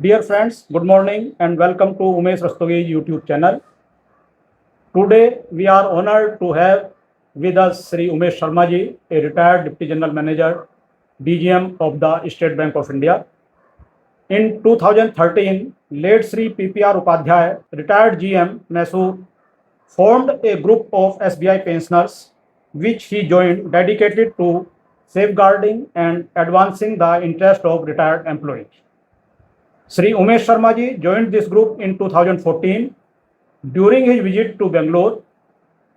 Dear friends, good morning and welcome to Umesh Rastogi YouTube channel. Today we are honored to have with us Shri Umesh Sharma ji, a retired Deputy General Manager, DGM of the State Bank of India. In 2013, late Shri PPR Upadhyay, retired GM Mysore, formed a group of SBI pensioners which he joined dedicated to safeguarding and advancing the interest of retired employees. Shri Umesh Sharma ji joined this group in 2014. During his visit to Bangalore,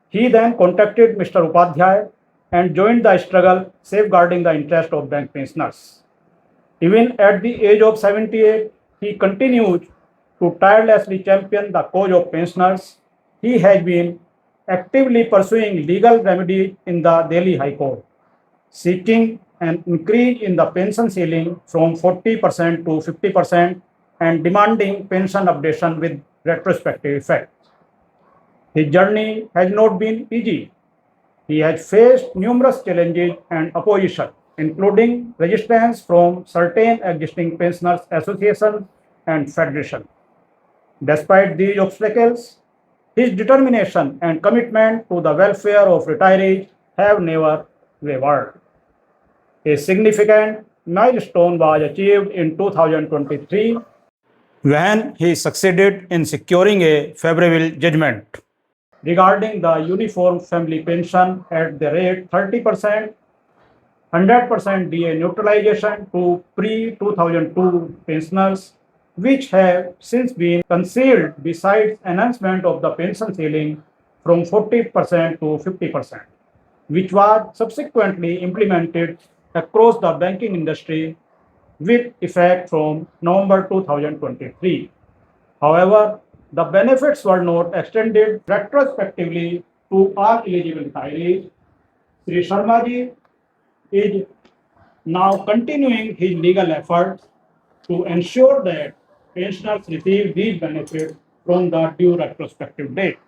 he then contacted Mr. Upadhyay and joined the struggle safeguarding the interest of bank pensioners. Even at the age of 78, he continued to tirelessly champion the cause of pensioners. He has been actively pursuing legal remedies in the Delhi High Court, seeking an increase in the pension ceiling from 40% to 50% and demanding pension updation with retrospective effect. His journey has not been easy. He has faced numerous challenges and opposition, including resistance from certain existing pensioners associations and federations. Despite these obstacles, his determination and commitment to the welfare of retirees have never wavered. A significant milestone was achieved in 2023 when he succeeded in securing a favorable judgment regarding the uniform family pension at the rate 30%, 100% DA neutralization to pre-2002 pensioners, which have since been concealed besides enhancement of the pension ceiling from 40% to 50%, which was subsequently implemented across the banking industry with effect from November 2023. However, the benefits were not extended retrospectively to all eligible retirees. Sri Sharma ji is now continuing his legal efforts to ensure that pensioners receive these benefits from the due retrospective date.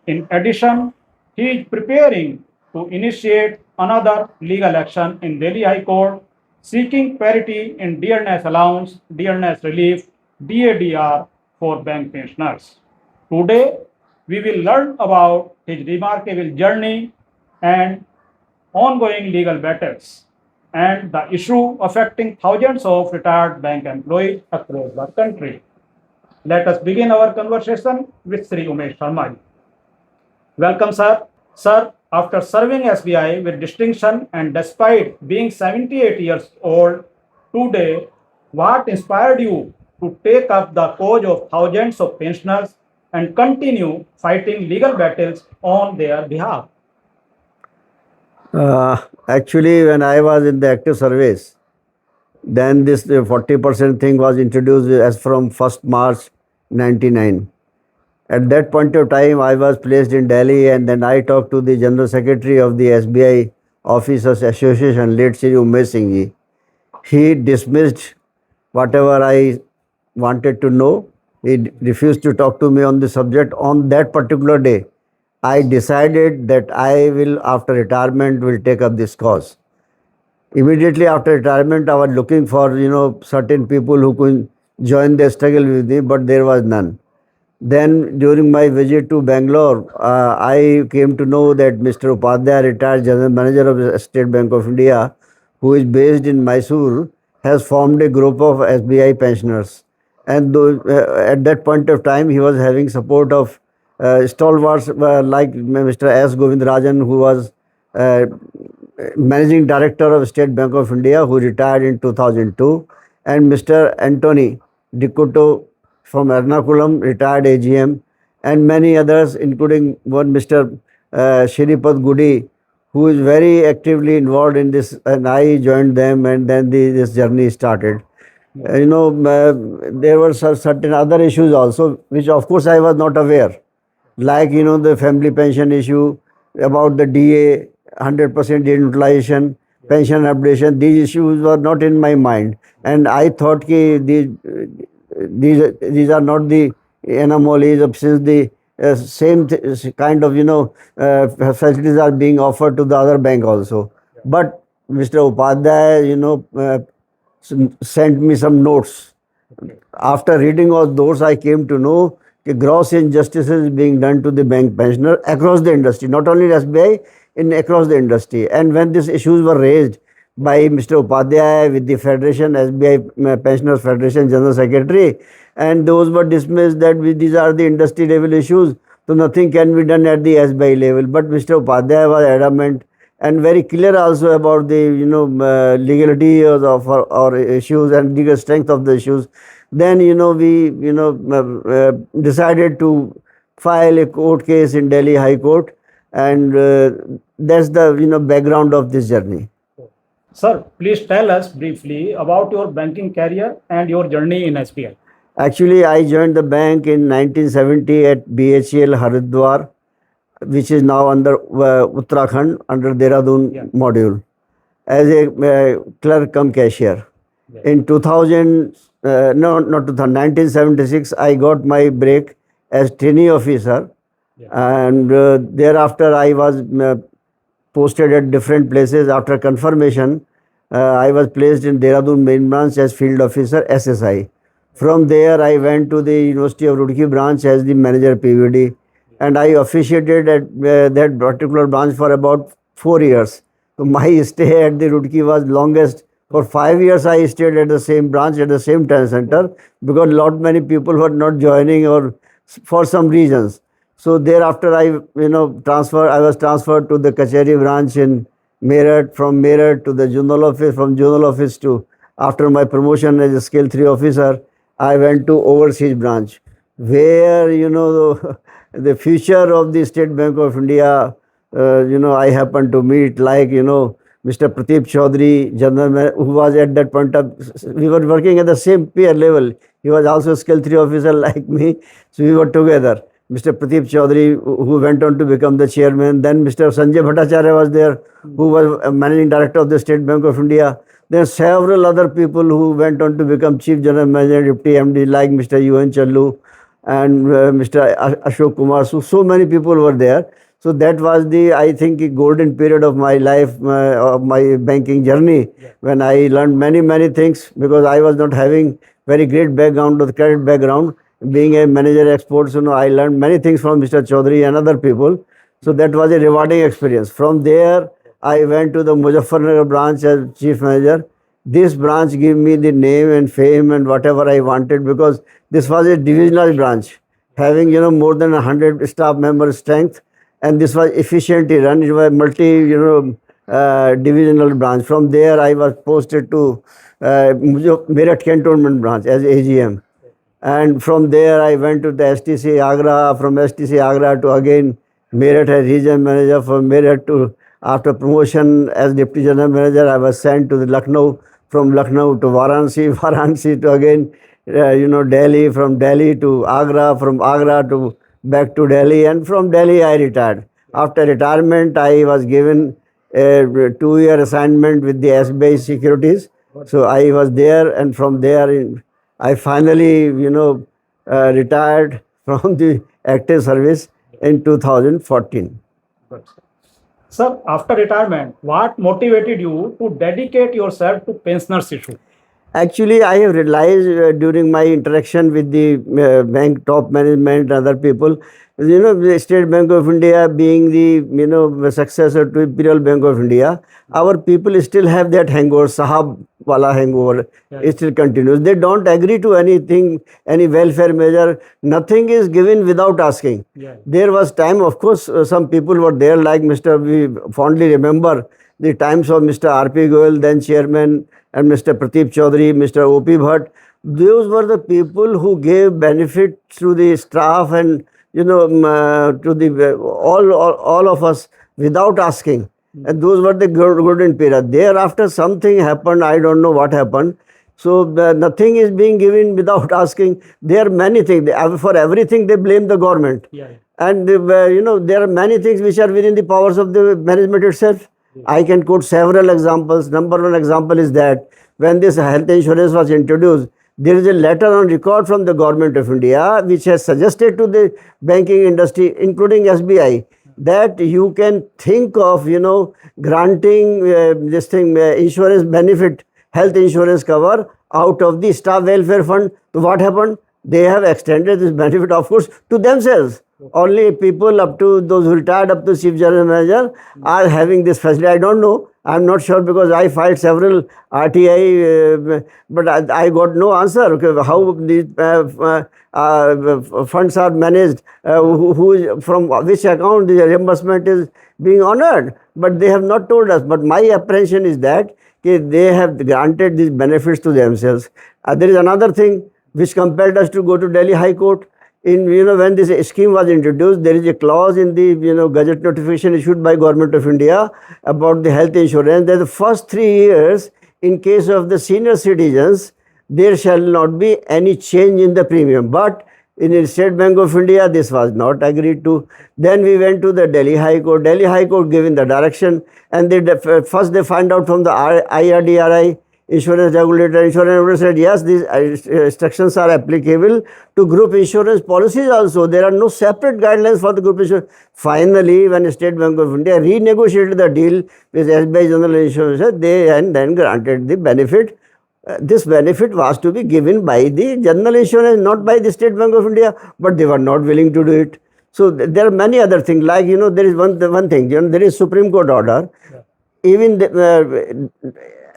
In addition, he is preparing to initiate another legal action in Delhi High Court seeking parity in dearness allowance, dearness relief, DADR for bank pensioners. Today, we will learn about his remarkable journey and ongoing legal battles and the issue affecting thousands of retired bank employees across the country. Let us begin our conversation with Sri Umesh Sharma. Welcome, sir. Sir, after serving SBI with distinction and despite being 78 years old today, what inspired you to take up the cause of thousands of pensioners and continue fighting legal battles on their behalf? Actually, when I was in the active service, then this 40% thing was introduced as from 1st March 99. At that point of time, I was placed in Delhi, and then I talked to the General Secretary of the SBI Officers Association, late Shri Umesh Singh ji. He dismissed whatever I wanted to know. He refused to talk to me on the subject. On that particular day, I decided that I will, after retirement, will take up this cause. Immediately after retirement, I was looking for, certain people who could join the struggle with me, but there was none. Then during my visit to Bangalore, I came to know that Mr. Upadhyay, retired General Manager of the State Bank of India, who is based in Mysore, has formed a group of SBI pensioners. And at that point of time, he was having support of stalwarts like Mr. S. Govindarajan, who was Managing Director of State Bank of India, who retired in 2002, and Mr. Anthony Dicotto from Ernakulam, retired AGM, and many others, including one Mr. Shripad Gudi, who is very actively involved in this, and I joined them, and then this journey started. There were certain other issues also, which of course I was not aware, like, the family pension issue, about the DA, 100% utilization, pension updation. These issues were not in my mind, and I thought these are not the anomalies, since the same kind of facilities are being offered to the other bank also. But Mr. Upadhyay sent me some notes Okay. After reading all those, I came to know the gross injustices being done to the bank pensioner across the industry, not only SBI, in across the industry. And when these issues were raised by Mr. Upadhyay with the Federation, SBI Pensioners Federation General Secretary, and those were dismissed that these are the industry level issues, so nothing can be done at the SBI level. But Mr. Upadhyay was adamant and very clear also about the legality of our issues and legal strength of the issues. Then we decided to file a court case in Delhi High Court, and that's the background of this journey. Sir, please tell us briefly about your banking career and your journey in SBI. Actually, I joined the bank in 1970 at BHEL Haridwar, which is now under Uttarakhand, under Dehradun module, as a clerk cum cashier. Yeah. In 2000, no, not 2000, 1976, I got my break as trainee officer, and thereafter I was posted at different places. After confirmation, I was placed in Dehradun main branch as field officer SSI. From there, I went to the University of Roorkee branch as the manager PVD, and I officiated at that particular branch for about 4 years. So my stay at the Roorkee was longest. For 5 years, I stayed at the same branch at the same time center, because lot many people were not joining or for some reasons. So thereafter, I was transferred to the Kacheri branch in Meerut, from Meerut to the Zonal office, from Zonal office to, after my promotion as a Scale 3 officer, I went to overseas branch, where the future of the State Bank of India, I happened to meet, like Mr. Pradeep Chaudhary, who was at that point of, we were working at the same peer level. He was also a Scale 3 officer like me, so we were together. Mr. Pradeep Chaudhary, who went on to become the chairman. Then Mr. Sanjay Bhattacharya was there, who was managing director of the State Bank of India. There are several other people who went on to become Chief General Manager, Deputy MD, like Mr. UN Challu and Mr. Ashok Kumar. So many people were there. So that was the, I think, a golden period of my life, of my banking journey, when I learned many things, because I was not having very great background of the credit background. Being a manager exports, I learned many things from Mr. Chaudhary and other people. So that was a rewarding experience. From there, I went to the Muzaffarnagar branch as chief manager. This branch gave me the name and fame and whatever I wanted, because this was a divisional branch, having more than 100 staff member strength, and this was efficiently run. It was multi divisional branch. From there, I was posted to Meerut Cantonment branch as AGM. And from there, I went to the STC Agra. From STC Agra to again Meerut as region manager. From Meerut to, after promotion as deputy general manager, I was sent to the Lucknow. From Lucknow to Varanasi, Varanasi to again Delhi. From Delhi to Agra. From Agra to back to Delhi. And from Delhi, I retired. After retirement, I was given a 2-year assignment with the SBI Securities. So I was there, and from there, I finally, retired from the active service in 2014. Good. Sir, after retirement, what motivated you to dedicate yourself to pensioners issue? Actually, I have realized during my interaction with the bank top management and other people, the State Bank of India being the successor to Imperial Bank of India, our people still have that hangover, Sahab wala hangover. It still continues. They don't agree to anything, any welfare measure. Nothing is given without asking. There was time, of course, some people were there, like we fondly remember the times of Mr. R.P. Goyal, then chairman, and Mr. Pradeep Chaudhary, Mr. O.P. Bhatt. Those were the people who gave benefit to the staff and to the all of us without asking. And those were the golden period. Thereafter, something happened. I don't know what happened. So nothing is being given without asking. There are many things. For everything, they blame the government. And there are many things which are within the powers of the management itself. I can quote several examples. Number one example is that when this health insurance was introduced, there is a letter on record from the government of India which has suggested to the banking industry, including SBI, that you can think of, granting this thing, insurance benefit, health insurance cover out of the staff welfare fund. So what happened? They have extended this benefit, of course, to themselves. Only people up to those who retired up to chief general manager are having this facility. I don't know. I'm not sure because I filed several RTI, but I got no answer. Okay, how these funds are managed, from which account the reimbursement is being honored. But they have not told us. But my apprehension is that they have granted these benefits to themselves. There is another thing which compelled us to go to Delhi High Court. In when this scheme was introduced, there is a clause in the gazette notification issued by Government of India about the health insurance that the first 3 years, in case of the senior citizens, there shall not be any change in the premium. But in the State Bank of India, this was not agreed to. Then we went to the Delhi High Court. Delhi High Court giving the direction, and first they find out from the IRDRI, insurance regulator said, yes, these instructions are applicable to group insurance policies also. There are no separate guidelines for the group insurance. Finally, when State Bank of India renegotiated the deal with SBI General Insurance, they then granted the benefit. This benefit was to be given by the general insurance, not by the State Bank of India, but they were not willing to do it. So there are many other things, like, there is one thing, there is Supreme Court order. Even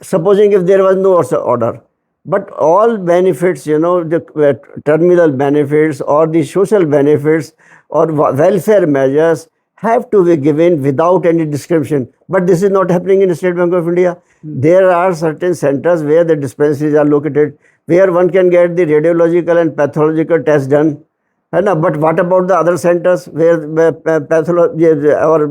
supposing if there was no order, but all benefits, the terminal benefits or the social benefits or welfare measures have to be given without any discrimination. But this is not happening in the State Bank of India. There are certain centers where the dispensaries are located, where one can get the radiological and pathological tests done. But what about the other centers where pathology or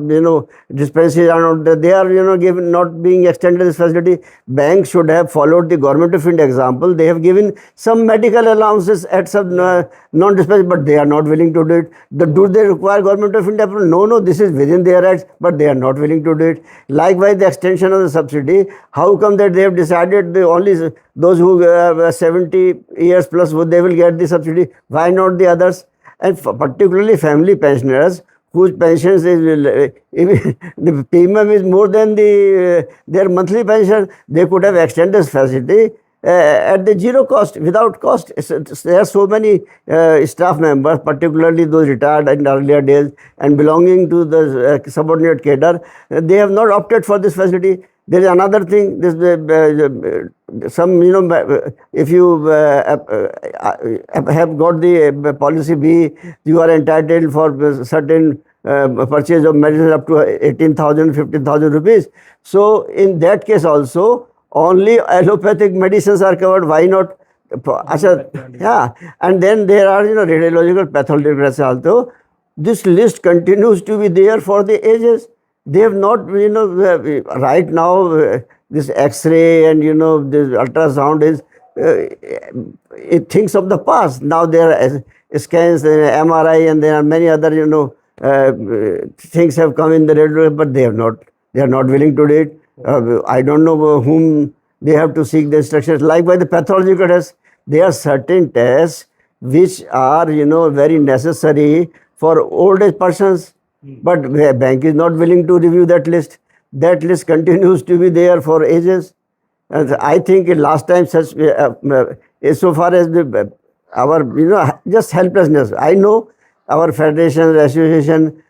dispensaries are not, they are given, not being extended this facility? Banks should have followed the Government of India example. They have given some medical allowances at some non-dispensary, but they are not willing to do it. Do they require Government of India? No, this is within their rights, but they are not willing to do it. Likewise, the extension of the subsidy. How come that they have decided only those who are 70 years plus, they will get the subsidy? Why not the others? And particularly family pensioners whose pensions is the premium is more than their monthly pension, they could have extended this facility at the zero cost, without cost. There are so many staff members, particularly those retired in earlier days and belonging to the subordinate cadre, they have not opted for this facility. There is another thing, this some, if you have got the policy B, you are entitled for certain purchase of medicine up to 18,000, 15,000 rupees. So in that case also, only allopathic medicines are covered. Why not? Yeah, and then there are radiological pathological tests also. This list continues to be there for the ages. They have not, right now, this X-ray and, this ultrasound is, it thinks of the past. Now there are scans, MRI, and there are many other, things have come in the radio, but they are not willing to do it. I don't know whom they have to seek the instructions. Likewise, the pathological tests, there are certain tests which are, very necessary for old age persons. But the bank is not willing to review that list. That list continues to be there for ages. And I think last time such, so far as our, just helplessness. I know our federation, association,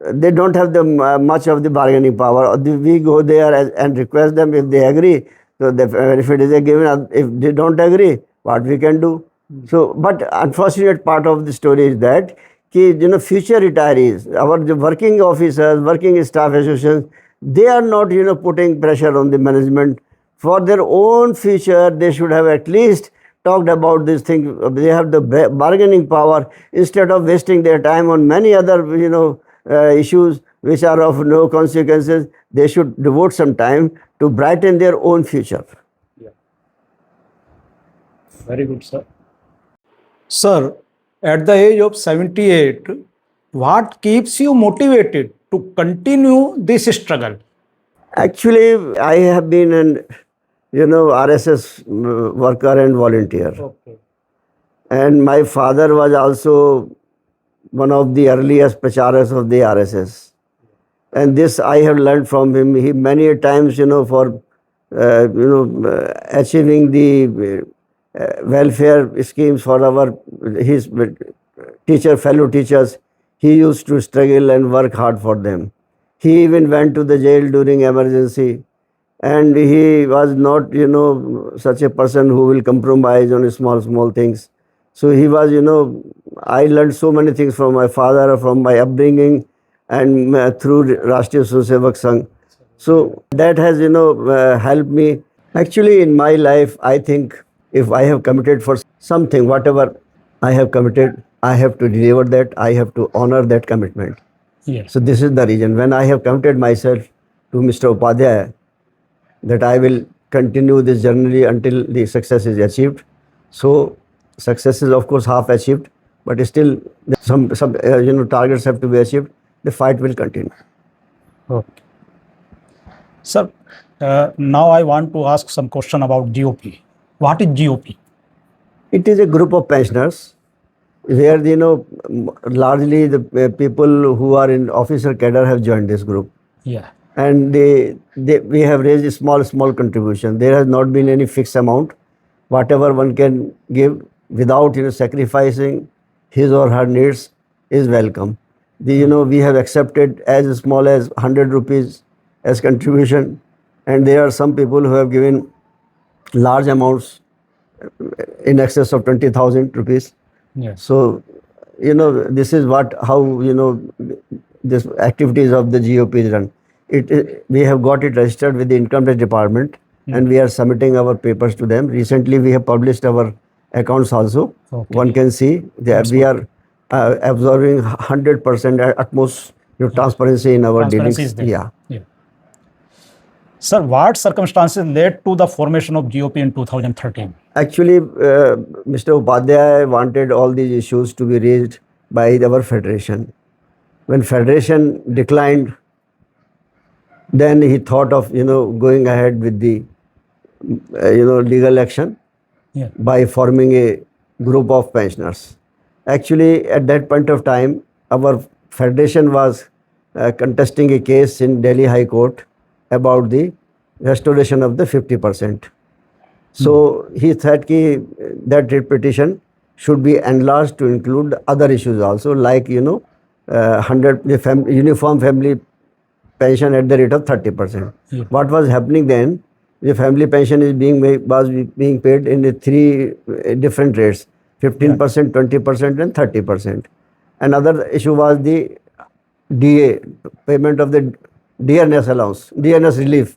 they don't have the much of the bargaining power. We go there and request them if they agree. So the benefit is given. If they don't agree, what we can do? So, but unfortunate part of the story is that future retirees, our working officers, working staff associations, they are not putting pressure on the management for their own future. They should have at least talked about this thing. They have the bargaining power instead of wasting their time on many other issues which are of no consequences. They should devote some time to brighten their own future. Yeah. Very good, sir. Sir, at the age of 78, what keeps you motivated to continue this struggle? Actually, I have been an RSS worker and volunteer. Okay. And my father was also one of the earliest pracharas of the RSS. And this I have learned from him. He many times, for achieving the welfare schemes for his fellow teachers. He used to struggle and work hard for them. He even went to the jail during emergency, and he was not, such a person who will compromise on small things. So he was, I learned so many things from my father, from my upbringing, and through Rashtriya Swayamsevak Sangh. So that has, helped me. Actually, in my life, I think if I have committed for something, whatever I have committed, I have to deliver that. I have to honor that commitment. Yes. So this is the reason. When I have committed myself to Mr. Upadhyaya, that I will continue this journey until the success is achieved. So success is of course half achieved, but still some targets have to be achieved. The fight will continue. Okay. Sir, now I want to ask some question about GOP. What is GOP? It is a group of pensioners where largely the people who are in officer cadre have joined this group. Yeah. And we have raised a small contribution. There has not been any fixed amount. Whatever one can give without sacrificing his or her needs is welcome. We have accepted as small as 100 rupees as contribution, and there are some people who have given large amounts in excess of 20,000 rupees. Yes. So this is how this activities of the GOP is run. We have got it registered with the Income Tax Department, and we are submitting our papers to them. Recently, we have published our accounts also. Okay. One can see that we are absorbing 100% at utmost transparency in our Transparency dealings. is there. Yeah. Sir, what circumstances led to the formation of GOP in 2013? Actually, Mr. Upadhyaya wanted all these issues to be raised by our federation. When federation declined, then he thought of going ahead with the legal action by forming a group of pensioners. Actually, at that point of time, our federation was contesting a case in Delhi High Court about the restoration of the 50%. So he thought that writ petition should be enlarged to include other issues also, like 100 uniform family pension at the rate of 30%. What was happening then? The family pension is was being paid in 3 different rates: 15%, 20%, and 30%. Another issue was the DA, payment of the DNS allowance, DNS relief,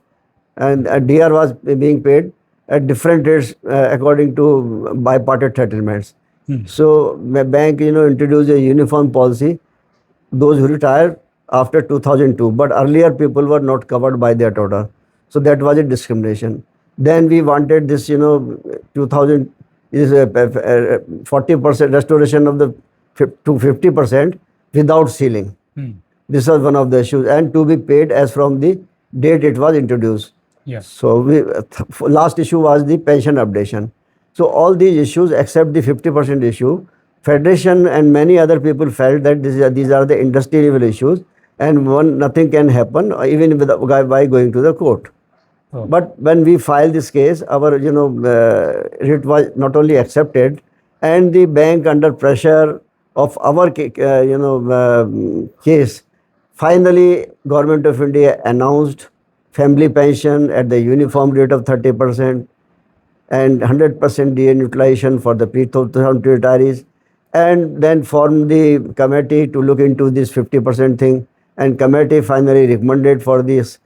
and DR was being paid at different rates according to bipartite settlements. So the bank introduced a uniform policy. Those who retired after 2002, but earlier people were not covered by that order. So that was a discrimination. Then we wanted this 2000 is 40% restoration of the to 50% without ceiling. This was one of the issues, and to be paid as from the date it was introduced. Yes. So last issue was the pension updation. So all these issues except the 50% issue, Federation and many other people felt that these are the industry level issues, and nothing can happen even by going to the court. Oh. But when we filed this case, our writ was not only accepted, and the bank, under pressure of our case, finally Government of India announced family pension at the uniform rate of 30% and 100% DA utilization for the pre-2000 retirees, and then formed the committee to look into this 50% thing, and committee finally recommended for this,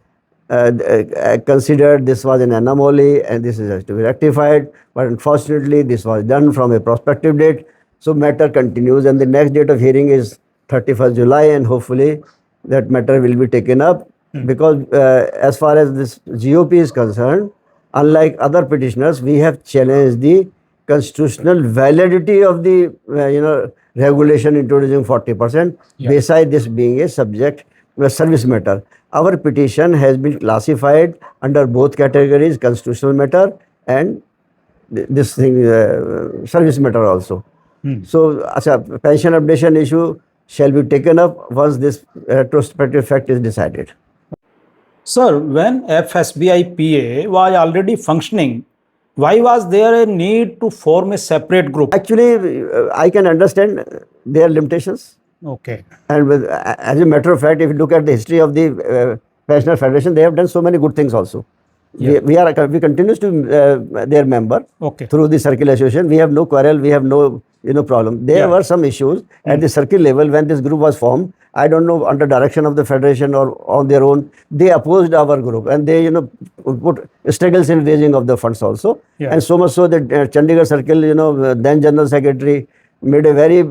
considered this was an anomaly and this has to be rectified, but unfortunately this was done from a prospective date. So matter continues, and the next date of hearing is 31st July, and hopefully that matter will be taken up. Because as far as this GOP is concerned, unlike other petitioners, we have challenged the constitutional validity of the regulation introducing 40%. Beside this being a service matter, our petition has been classified under both categories, constitutional matter and this thing, service matter also. So pension updation issue shall be taken up once this retrospective fact is decided. Sir, when FSBI PA was already functioning, why was there a need to form a separate group? Actually, I can understand their limitations. Okay. And as a matter of fact, if you look at the history of the Pensioner Federation, they have done so many good things also. Yeah. We continues to their member Okay. through the circle association. We have no quarrel. We have no problem. There Yeah. were some issues at the circle level when this group was formed. I don't know, under direction of the federation or on their own, they opposed our group, and they put struggles in raising of the funds also. Yeah. And so much so that Chandigarh circle, then general secretary made a very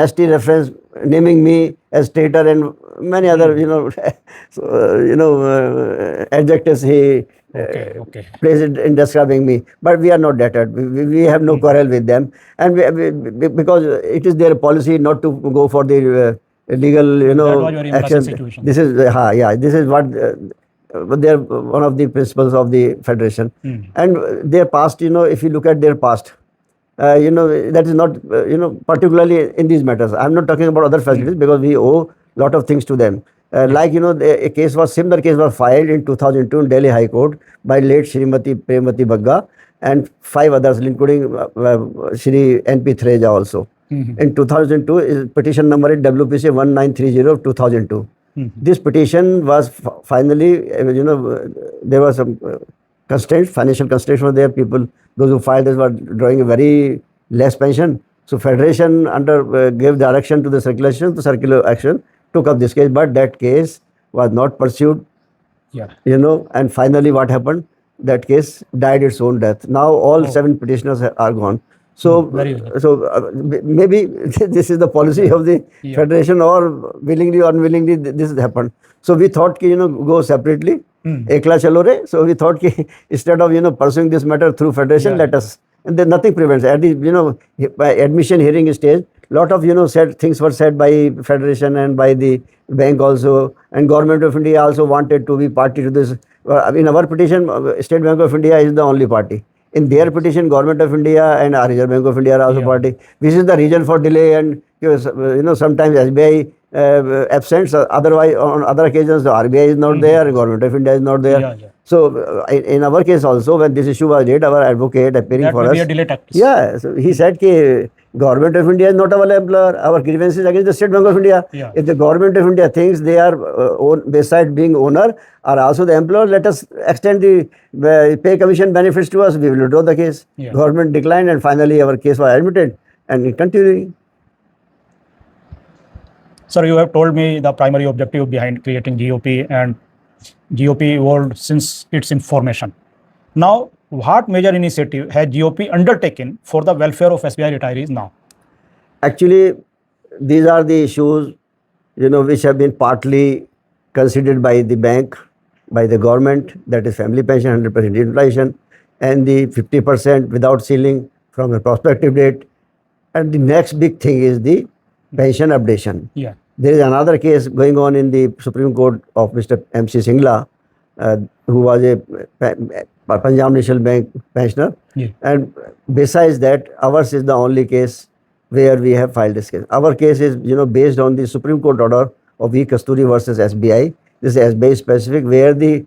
nasty reference naming me as traitor and many other adjectives he Okay. placed in describing me. But we are not debted. We have no quarrel with them, and because it is their policy not to go for the legal That was very embarrassing action. situation. This is this is what they are one of the principles of the federation. And their past, if you look at their past, that is not particularly in these matters. I'm not talking about other facilities because we owe lot of things to them. Like similar case was filed in 2002 in Delhi High Court by late Srimati Premati Bagga and 5 others, including Shri NP Threja also. In 2002, is petition number is WPC 1930 of 2002. This petition was finally, there was some constraints, financial constraints were there. People, those who filed this were drawing a very less pension. So Federation gave direction to the circulation, the circular action, took up this case, but that case was not pursued. Yeah. And finally what happened? That case died its own death. Now all 7 petitioners are gone. So, maybe this is the policy of the federation, or willingly or unwillingly this happened. So we thought go separately. Ekla chalo re. So we thought instead of pursuing this matter through federation, let us. And then nothing prevents. At the by admission hearing stage, lot of said things were said by federation and by the bank also, and Government of India also wanted to be party to this. In our petition, State Bank of India is the only party. In their petition, Government of India and Reserve Bank of India are also party. This is the reason for delay, and sometimes SBI absents. Otherwise, on other occasions, the RBI is not there, Government of India is not there. So in our case also, when this issue was raised, our advocate appearing that for may us. Be a delay tactic. Yeah, so he said that Government of India is not our employer. Our grievances against the State Bank of India. Yeah. If the Government of India thinks they are, beside being owner, are also the employer, let us extend the pay commission benefits to us. We will withdraw the case. Yeah. Government declined, and finally our case was admitted, and continuing. Sir, you have told me the primary objective behind creating GOP, and GOP evolved since its formation. Now, what major initiative has GOP undertaken for the welfare of SBI retirees now? Actually, these are the issues, which have been partly considered by the bank, by the government, that is family pension, 100% utilization, and the 50% without ceiling from the prospective date. And the next big thing is the pension updation. Yeah. There is another case going on in the Supreme Court of Mr. M.C. Singla, who was a Punjab National Bank pensioner. Yeah. And besides that, ours is the only case where we have filed this case. Our case is, based on the Supreme Court order of V. Kasturi versus SBI. This is SBI specific, where the,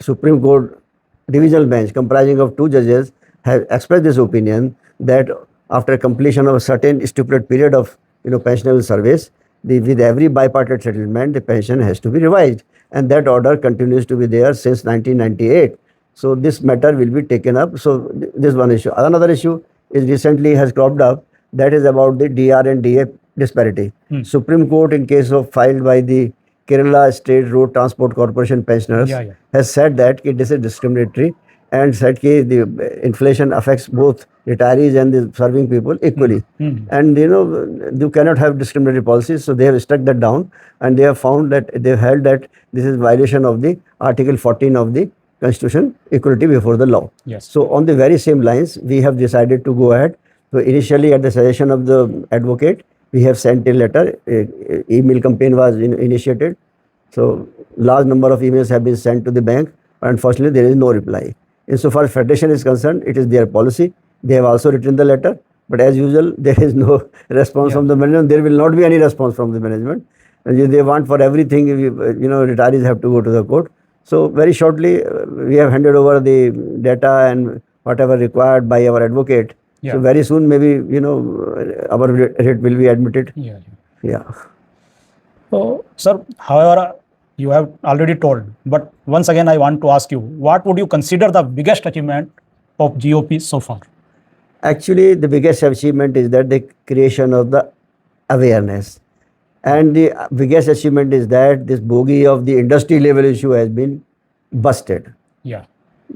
Supreme Court divisional bench comprising of 2 judges have expressed this opinion that after completion of a certain stipulated period of, pensionable service, with every bipartite settlement, the pension has to be revised. And that order continues to be there since 1998. So this matter will be taken up. So this one issue. Another issue is recently has cropped up, that is about the DR and DA disparity. Supreme Court, in case of filed by the Kerala State Road Transport Corporation pensioners, has said that this is discriminatory, and said that the inflation affects both retirees and the serving people equally. And you cannot have discriminatory policies. So they have struck that down, and they have found that they have held that this is violation of the Article 14 of the Constitution, equality before the law. Yes. So on the very same lines, we have decided to go ahead. So initially, at the suggestion of the advocate, we have sent a letter. Email campaign was initiated. So large number of emails have been sent to the bank, but unfortunately there is no reply. Insofar as Federation is concerned, it is their policy. They have also written the letter, but as usual, there is no response from the management. There will not be any response from the management. And they want for everything, retirees have to go to the court. So very shortly, we have handed over the data and whatever required by our advocate. Yeah. So very soon, maybe our rate will be admitted. Yeah. Yeah. So, sir, however, you have already told, but once again, I want to ask you, what would you consider the biggest achievement of GOP so far? Actually, the biggest achievement is that the creation of the awareness. And the biggest achievement is that this bogey of the industry level issue has been busted. Yeah.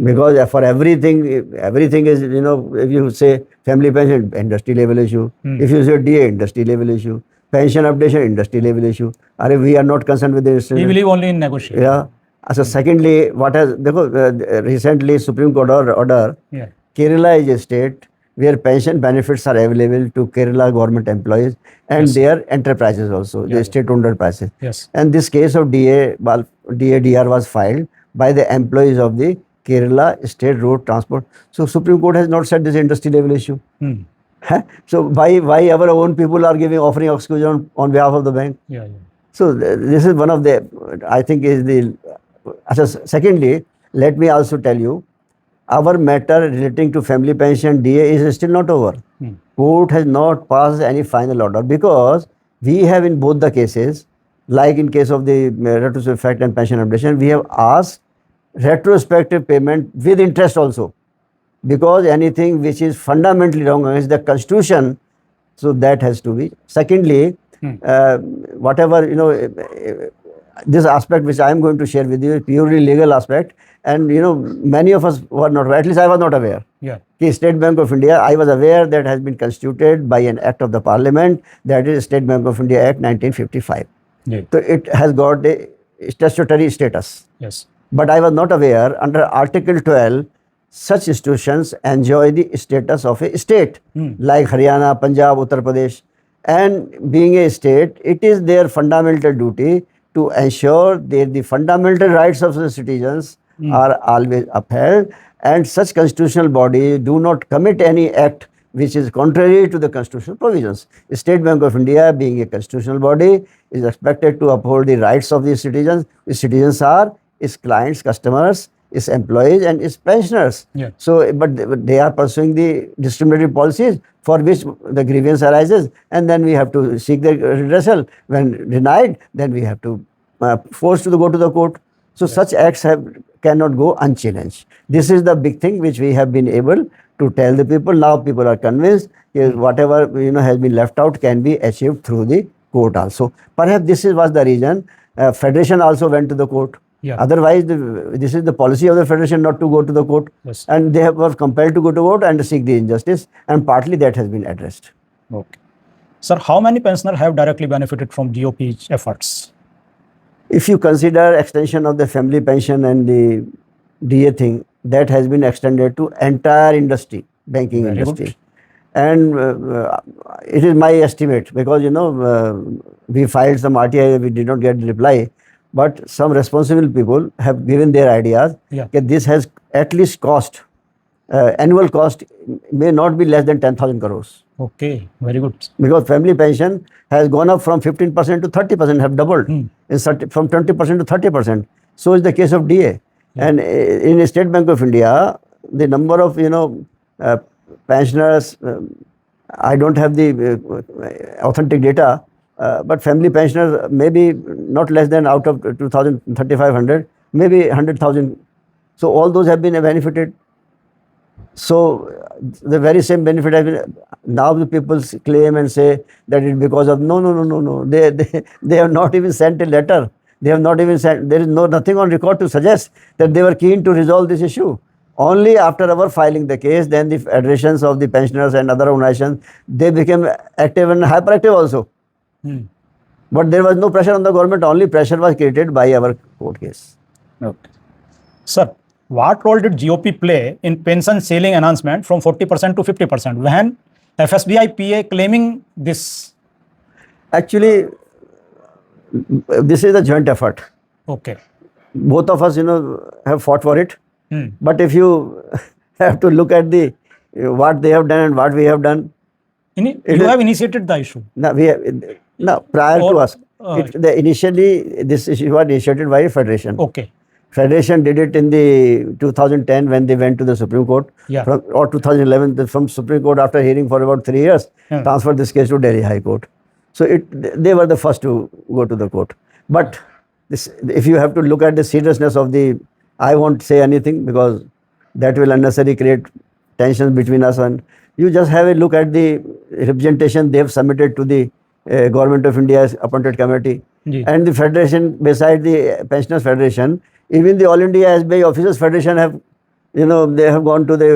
Because for everything is, if you say family pension, industry level issue. If you say DA, industry level issue. Pension updation, industry level issue. We are not concerned with this. We believe only in negotiation. Yeah. So secondly, recently Supreme Court order, Yeah. Kerala is a state where pension benefits are available to Kerala government employees and Yes. their enterprises also, Yeah. the state-owned enterprises. Yes. And this case of DADR was filed by the employees of the Kerala State Road Transport. So Supreme Court has not said this industry level issue. So why our own people are offering excuse on behalf of the bank? Yeah. Yeah. So this is one of the, I think is the. Secondly, let me also tell you, our matter relating to family pension DA is still not over. Court has not passed any final order because we have in both the cases, like in case of the retrospective and pension updation, we have asked retrospective payment with interest also, because anything which is fundamentally wrong against the constitution, so that has to be. Secondly, whatever this aspect which I am going to share with you is purely legal aspect, and many of us were not aware, at least I was not aware. Yeah. The State Bank of India, I was aware that has been constituted by an act of the Parliament, that is State Bank of India Act 1955. Yeah. So it has got a statutory status. Yes. But I was not aware under Article 12, such institutions enjoy the status of a state, like Haryana, Punjab, Uttar Pradesh. And being a state, it is their fundamental duty to ensure that the fundamental rights of the citizens are always upheld, and such constitutional bodies do not commit any act which is contrary to the constitutional provisions. The State Bank of India, being a constitutional body, is expected to uphold the rights of the citizens. The citizens are its clients, customers, its employees, and its pensioners. Yeah. So, but they are pursuing the discriminatory policies for which the grievance arises, and then we have to seek the redressal. When denied, then we have to forced to go to the court. So such acts cannot go unchallenged. This is the big thing which we have been able to tell the people. Now people are convinced whatever has been left out can be achieved through the court also. Perhaps this was the reason Federation also went to the court. Yeah. Otherwise, this is the policy of the Federation not to go to the court. Yes. And they were compelled to go to court and seek the injustice, and partly that has been addressed. Okay. Sir, how many pensioners have directly benefited from GOP's efforts? If you consider extension of the family pension and the DA thing, that has been extended to entire industry, banking Very industry. good. And it is my estimate, because we filed some RTI, we did not get reply, but some responsible people have given their ideas. Yeah. That this has at least cost, annual cost may not be less than 10,000 crores. Okay, very good. Because family pension has gone up from 15% to 30%, have doubled. From 20% to 30%. So is the case of DA. And in the State Bank of India, the number of pensioners, I don't have the authentic data, but family pensioners maybe not less than out of 2,000, 3,500, maybe 100,000. So all those have been benefited. So the very same benefit has been. Now the people claim and say that it because of no. They have not even sent a letter. They have not even sent. There is nothing on record to suggest that they were keen to resolve this issue. Only after our filing the case, then the federations of the pensioners and other organizations, they became active and hyperactive also. But there was no pressure on the government. Only pressure was created by our court case. Okay. Sir, what role did GOP play in pension ceiling enhancement from 40% to 50% when FSBI PA claiming this? Actually, this is a joint effort. Okay. Both of us, have fought for it. But if you have to look at the what they have done and what we have done, You have initiated the issue. Prior to us, initially this issue was initiated by a federation. Okay. Federation did it in the 2010 when they went to the Supreme Court. Yeah. Or 2011 from Supreme Court, after hearing for about 3 years, Yeah. transferred this case to Delhi High Court. So they were the first to go to the court. But if you have to look at the seriousness of I won't say anything because that will unnecessarily create tensions between us, and you just have a look at the representation they have submitted to the Government of India's appointed committee. And the federation, beside the Pensioners Federation, even the All India SBI Officers Federation have, they have gone to the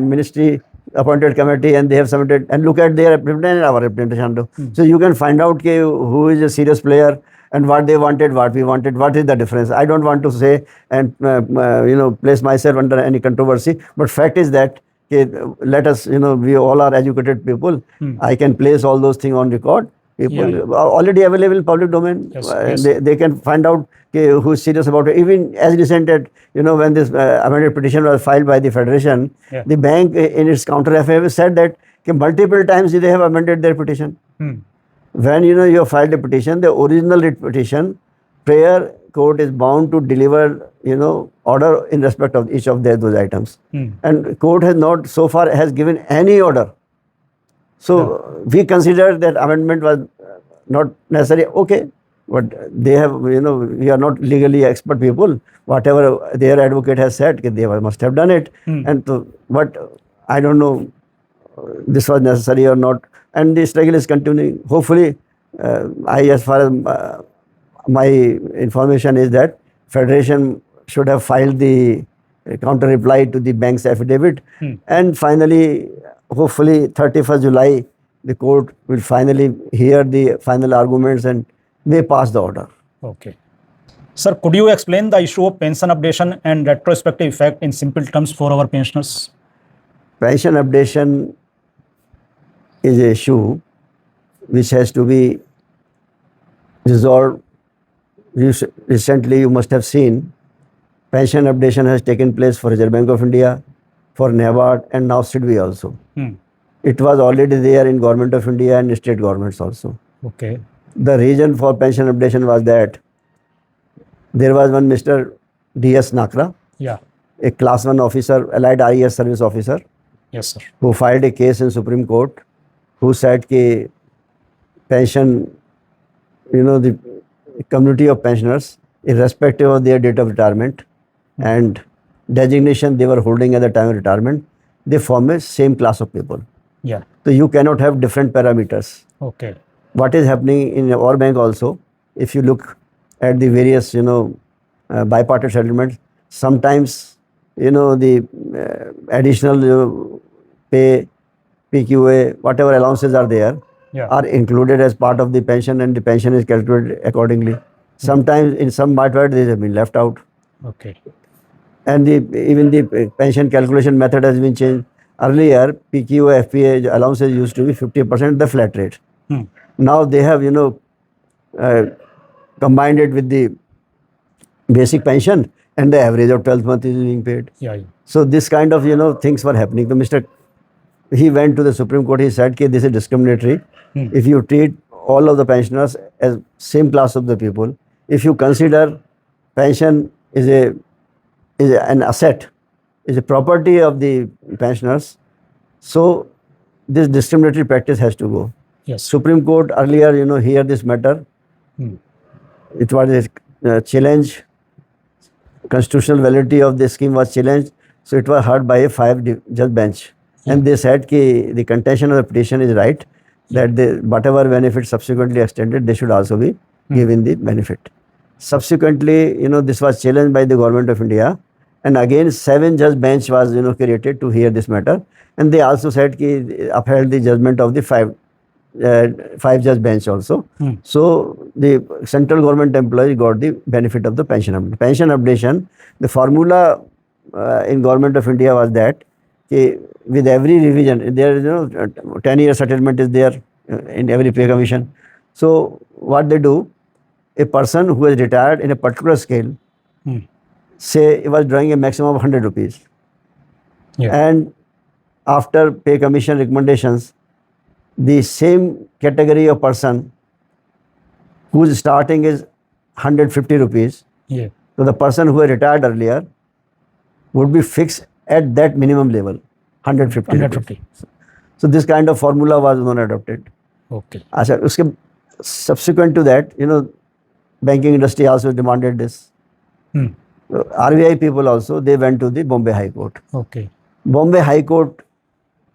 ministry appointed committee and they have submitted, and look at their representation and our representation. So you can find out who is a serious player and what they wanted, what we wanted, what is the difference. I don't want to say and place myself under any controversy, but fact is that let us, we all are educated people. I can place all those things on record. People already available in public domain. Yes. They can find out who is serious about it. Even as recent as, when this amended petition was filed by the Federation, the bank in its counter affidavit said that multiple times they have amended their petition. When you have filed a petition, the original writ petition, prayer court is bound to deliver order in respect of each of those items. And court has not so far has given any order. So we consider that amendment was not necessary. Okay, but they have, we are not legally expert people. Whatever their advocate has said, they must have done it. And but I don't know this was necessary or not. And the struggle is continuing. Hopefully, as far as my information is that Federation should have filed the counter reply to the bank's affidavit. And finally, hopefully 31st July, the court will finally hear the final arguments and may pass the order. Okay. Sir, could you explain the issue of pension updation and retrospective effect in simple terms for our pensioners? Pension updation is an issue which has to be resolved. Recently, you must have seen, pension updation has taken place for Reserve Bank of India, for NABARD, and now SIDBI also. It was already there in Government of India and state governments also. Okay. The reason for pension updation was that there was one Mr. D.S. Nakra, a class 1 officer, allied RES service officer, yes, sir, who filed a case in Supreme Court, who said that pension, the community of pensioners, irrespective of their date of retirement and designation they were holding at the time of retirement, they form a same class of people. Yeah. So you cannot have different parameters. Okay. What is happening in our bank also, if you look at the various, bipartite settlements, sometimes, the additional pay, PQA, whatever allowances are there, are included as part of the pension, and the pension is calculated accordingly. Sometimes in some bipartite they have been left out. Okay. And even the pension calculation method has been changed. Earlier, PQA, FPA allowances used to be 50% the flat rate. Now they have, combined it with the basic pension, and the average of 12 months is being paid. So this kind of, things were happening. So he went to the Supreme Court, he said that this is discriminatory. If you treat all of the pensioners as same class of the people, if you consider pension is an asset, is a property of the pensioners, so this discriminatory practice has to go. Yes. Supreme Court earlier, hear this matter. It was a challenge. Constitutional validity of the scheme was challenged. So it was heard by a 5-judge bench. And they said that the contention of the petition is right, that whatever benefits subsequently extended, they should also be given the benefit. Subsequently, this was challenged by the Government of India. And again, 7-judge bench was, created to hear this matter. And they also said that upheld the judgment of the 5-judge bench also. So the central government employees got the benefit of the pension updation. Pension updation, the formula in Government of India was that with every revision, there is 10-year settlement is there in every pay commission. So what they do, a person who is retired in a particular scale, say he was drawing a maximum of 100 rupees. And after pay commission recommendations, the same category of person whose starting is 150 rupees, So the person who had retired earlier would be fixed at that minimum level, 150. 150. So this kind of formula was not adopted. Okay. अच्छा, उसके subsequent to that, banking industry also demanded this. RBI people also, they went to the Bombay High Court. Okay. Bombay High Court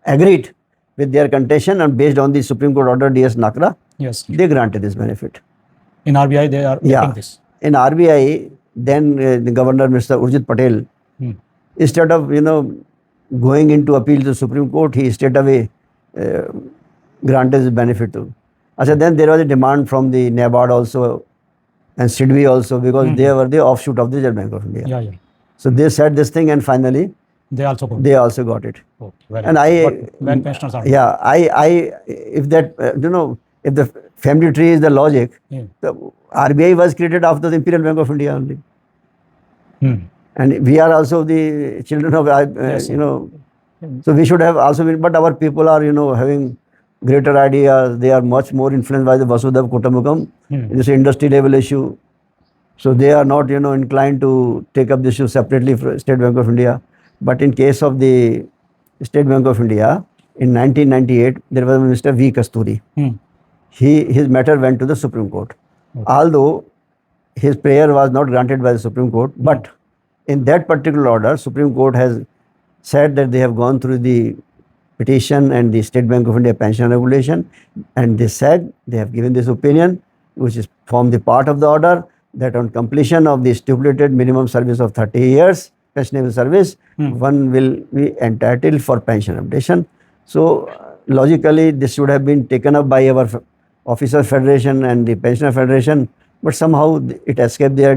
agreed with their contention, and based on the Supreme Court order DS Nakra, Yes. they granted this benefit. In RBI, they are getting this. In RBI, then the governor, Mr. Urjit Patel, instead of going into appeal to the Supreme Court, he straight away granted this benefit to. Achha, then there was a demand from the NABARD also and SIDBI also, because they were the offshoot of the Reserve Bank of India. Yeah. So they said this thing, and finally They also got they also got it. Okay. Very And good. But when pensioners are if that if the family tree is the logic, the RBI was created after the Imperial Bank of India only, and we are also the children of Yes, so we should have also been. But our people are having greater ideas. They are much more influenced by the Vasudhaiva Kutumbakam. This industry level issue, so they are not inclined to take up this issue separately for State Bank of India. But in case of the State Bank of India, in 1998, there was Mr. V. Kasturi. His matter went to the Supreme Court. Although his prayer was not granted by the Supreme Court, but in that particular order, Supreme Court has said that they have gone through the petition and the State Bank of India pension regulation, and they said they have given this opinion, which is formed the part of the order, that on completion of the stipulated minimum service of 30 years, pensionable service, one will be entitled for pension updation. So logically, this should have been taken up by our Officers Federation and the Pensioner Federation, but somehow it escaped their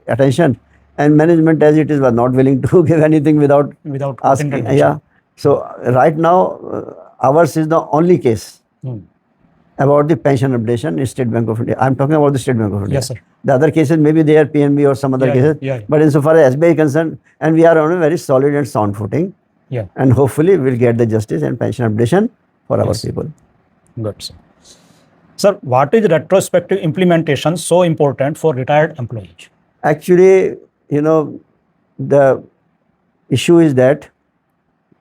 attention, and management, as it is, was not willing to give anything without asking. Yeah. So right now, ours is the only case about the pension updation in State Bank of India. I am talking about the State Bank of India. Yes, sir. The other cases, maybe they are PNB or some other cases. But insofar as SBI is concerned, and we are on a very solid and sound footing. Yeah. And hopefully we'll get the justice and pension updation for our people. Good, sir. Sir, what is retrospective implementation so important for retired employees? Actually, the issue is that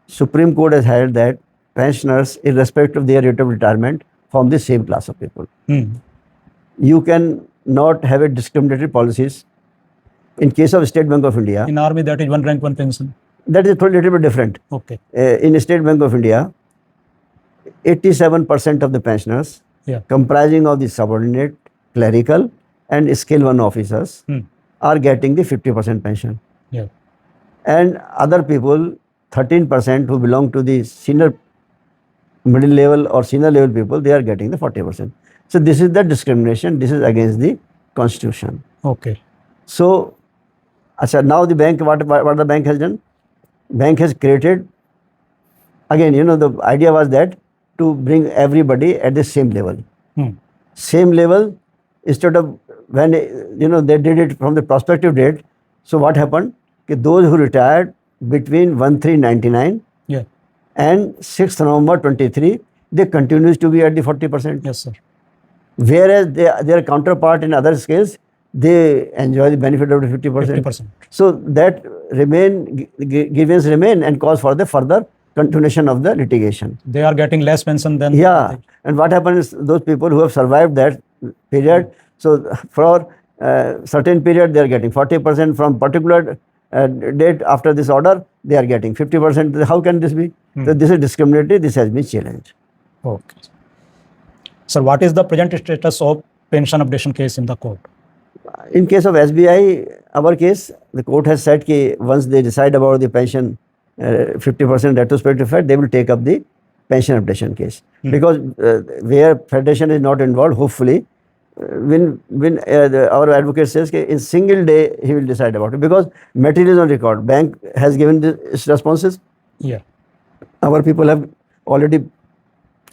Supreme Court has held that pensioners, irrespective of their rate of retirement, form the same class of people. You can not have a discriminatory policies. In case of State Bank of India, in army, that is one rank, one pension. That is a little bit different. Okay. In State Bank of India, 87% of the pensioners, comprising of the subordinate, clerical, and Scale 1 officers, are getting the 50% pension. Yeah. And other people, 13% who belong to the senior, middle level or senior level people, they are getting the 40%. So this is the discrimination. This is against the Constitution. Okay. So, now the bank, what the bank has done? Bank has created, again, the idea was that to bring everybody at the same level. Same level, instead of when, they did it from the prospective date. So what happened? Those who retired between 1/3/99 and 6th November 23, they continues to be at the 40%. Yes, sir. Whereas their counterpart in other scales, they enjoy the benefit of the 50%. So that grievance remain and cause for the further continuation of the litigation. They are getting less pension than. Yeah. And what happens is those people who have survived that period, so for certain period they are getting 40%, from particular date after this order they are getting 50%. How can this be? So this is discriminatory. This has been challenged. Okay. Sir, what is the present status of pension updation case in the court? In case of SBI, our case, the court has said that once they decide about the pension 50% retrospective effect, they will take up the pension updation case. Because where federation is not involved, hopefully, when our advocate says that in single day he will decide about it, because material is on record. Bank has given its responses. Yeah. Our people have already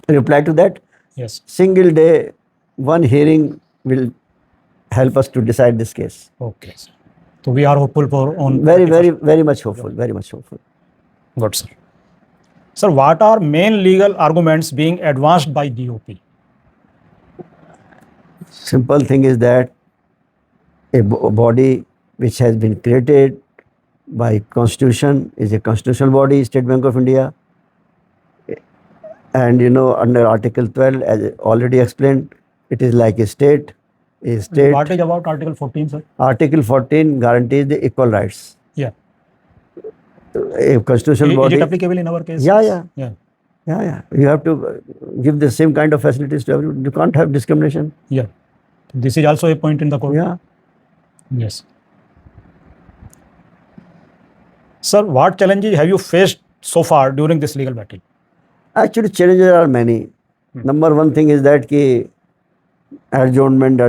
replied to that. Yes. Single day, one hearing will help us to decide this case. Okay, sir. So we are hopeful for on. Very much hopeful. Very much hopeful. Good, sir. Sir, what are main legal arguments being advanced by GOP? Simple thing is that a body which has been created by Constitution, is a constitutional body, State Bank of India. And under Article 12, as already explained, it is like a state. A state. What is about Article 14, sir? Article 14 guarantees the equal rights. Yeah. A constitutional body. Is it applicable in our case? Yeah. Yeah. You have to give the same kind of facilities to everyone. You can't have discrimination. Yeah. This is also a point in the code. Yeah. Yes. Sir, what challenges have you faced so far during this legal battle? Actually, challenges are many. Number one thing is that ki adjournment.